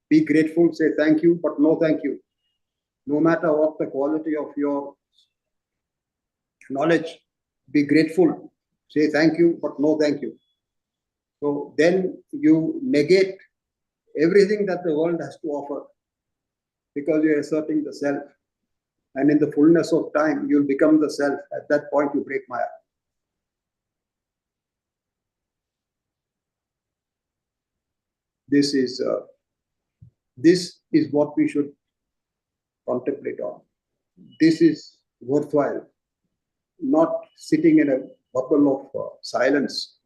Speaker 2: be grateful, say thank you, but no thank you. No matter what the quality of your knowledge, be grateful, say thank you, but no thank you. So then you negate everything that the world has to offer because you're asserting the self. And in the fullness of time, you'll become the self. At that point, you break Maya. This is what we should contemplate on. This is worthwhile. Not sitting in a bubble of silence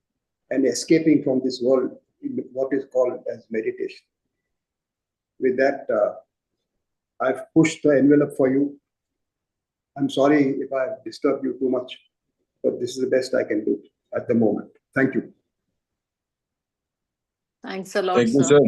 Speaker 2: and escaping from this world in what is called as meditation. With that, I've pushed the envelope for you. I'm sorry if I have disturbed you too much, but this is the best I can do at the moment. Thank you.
Speaker 7: Thanks a lot,
Speaker 4: Thank you,
Speaker 7: sir.
Speaker 4: sir.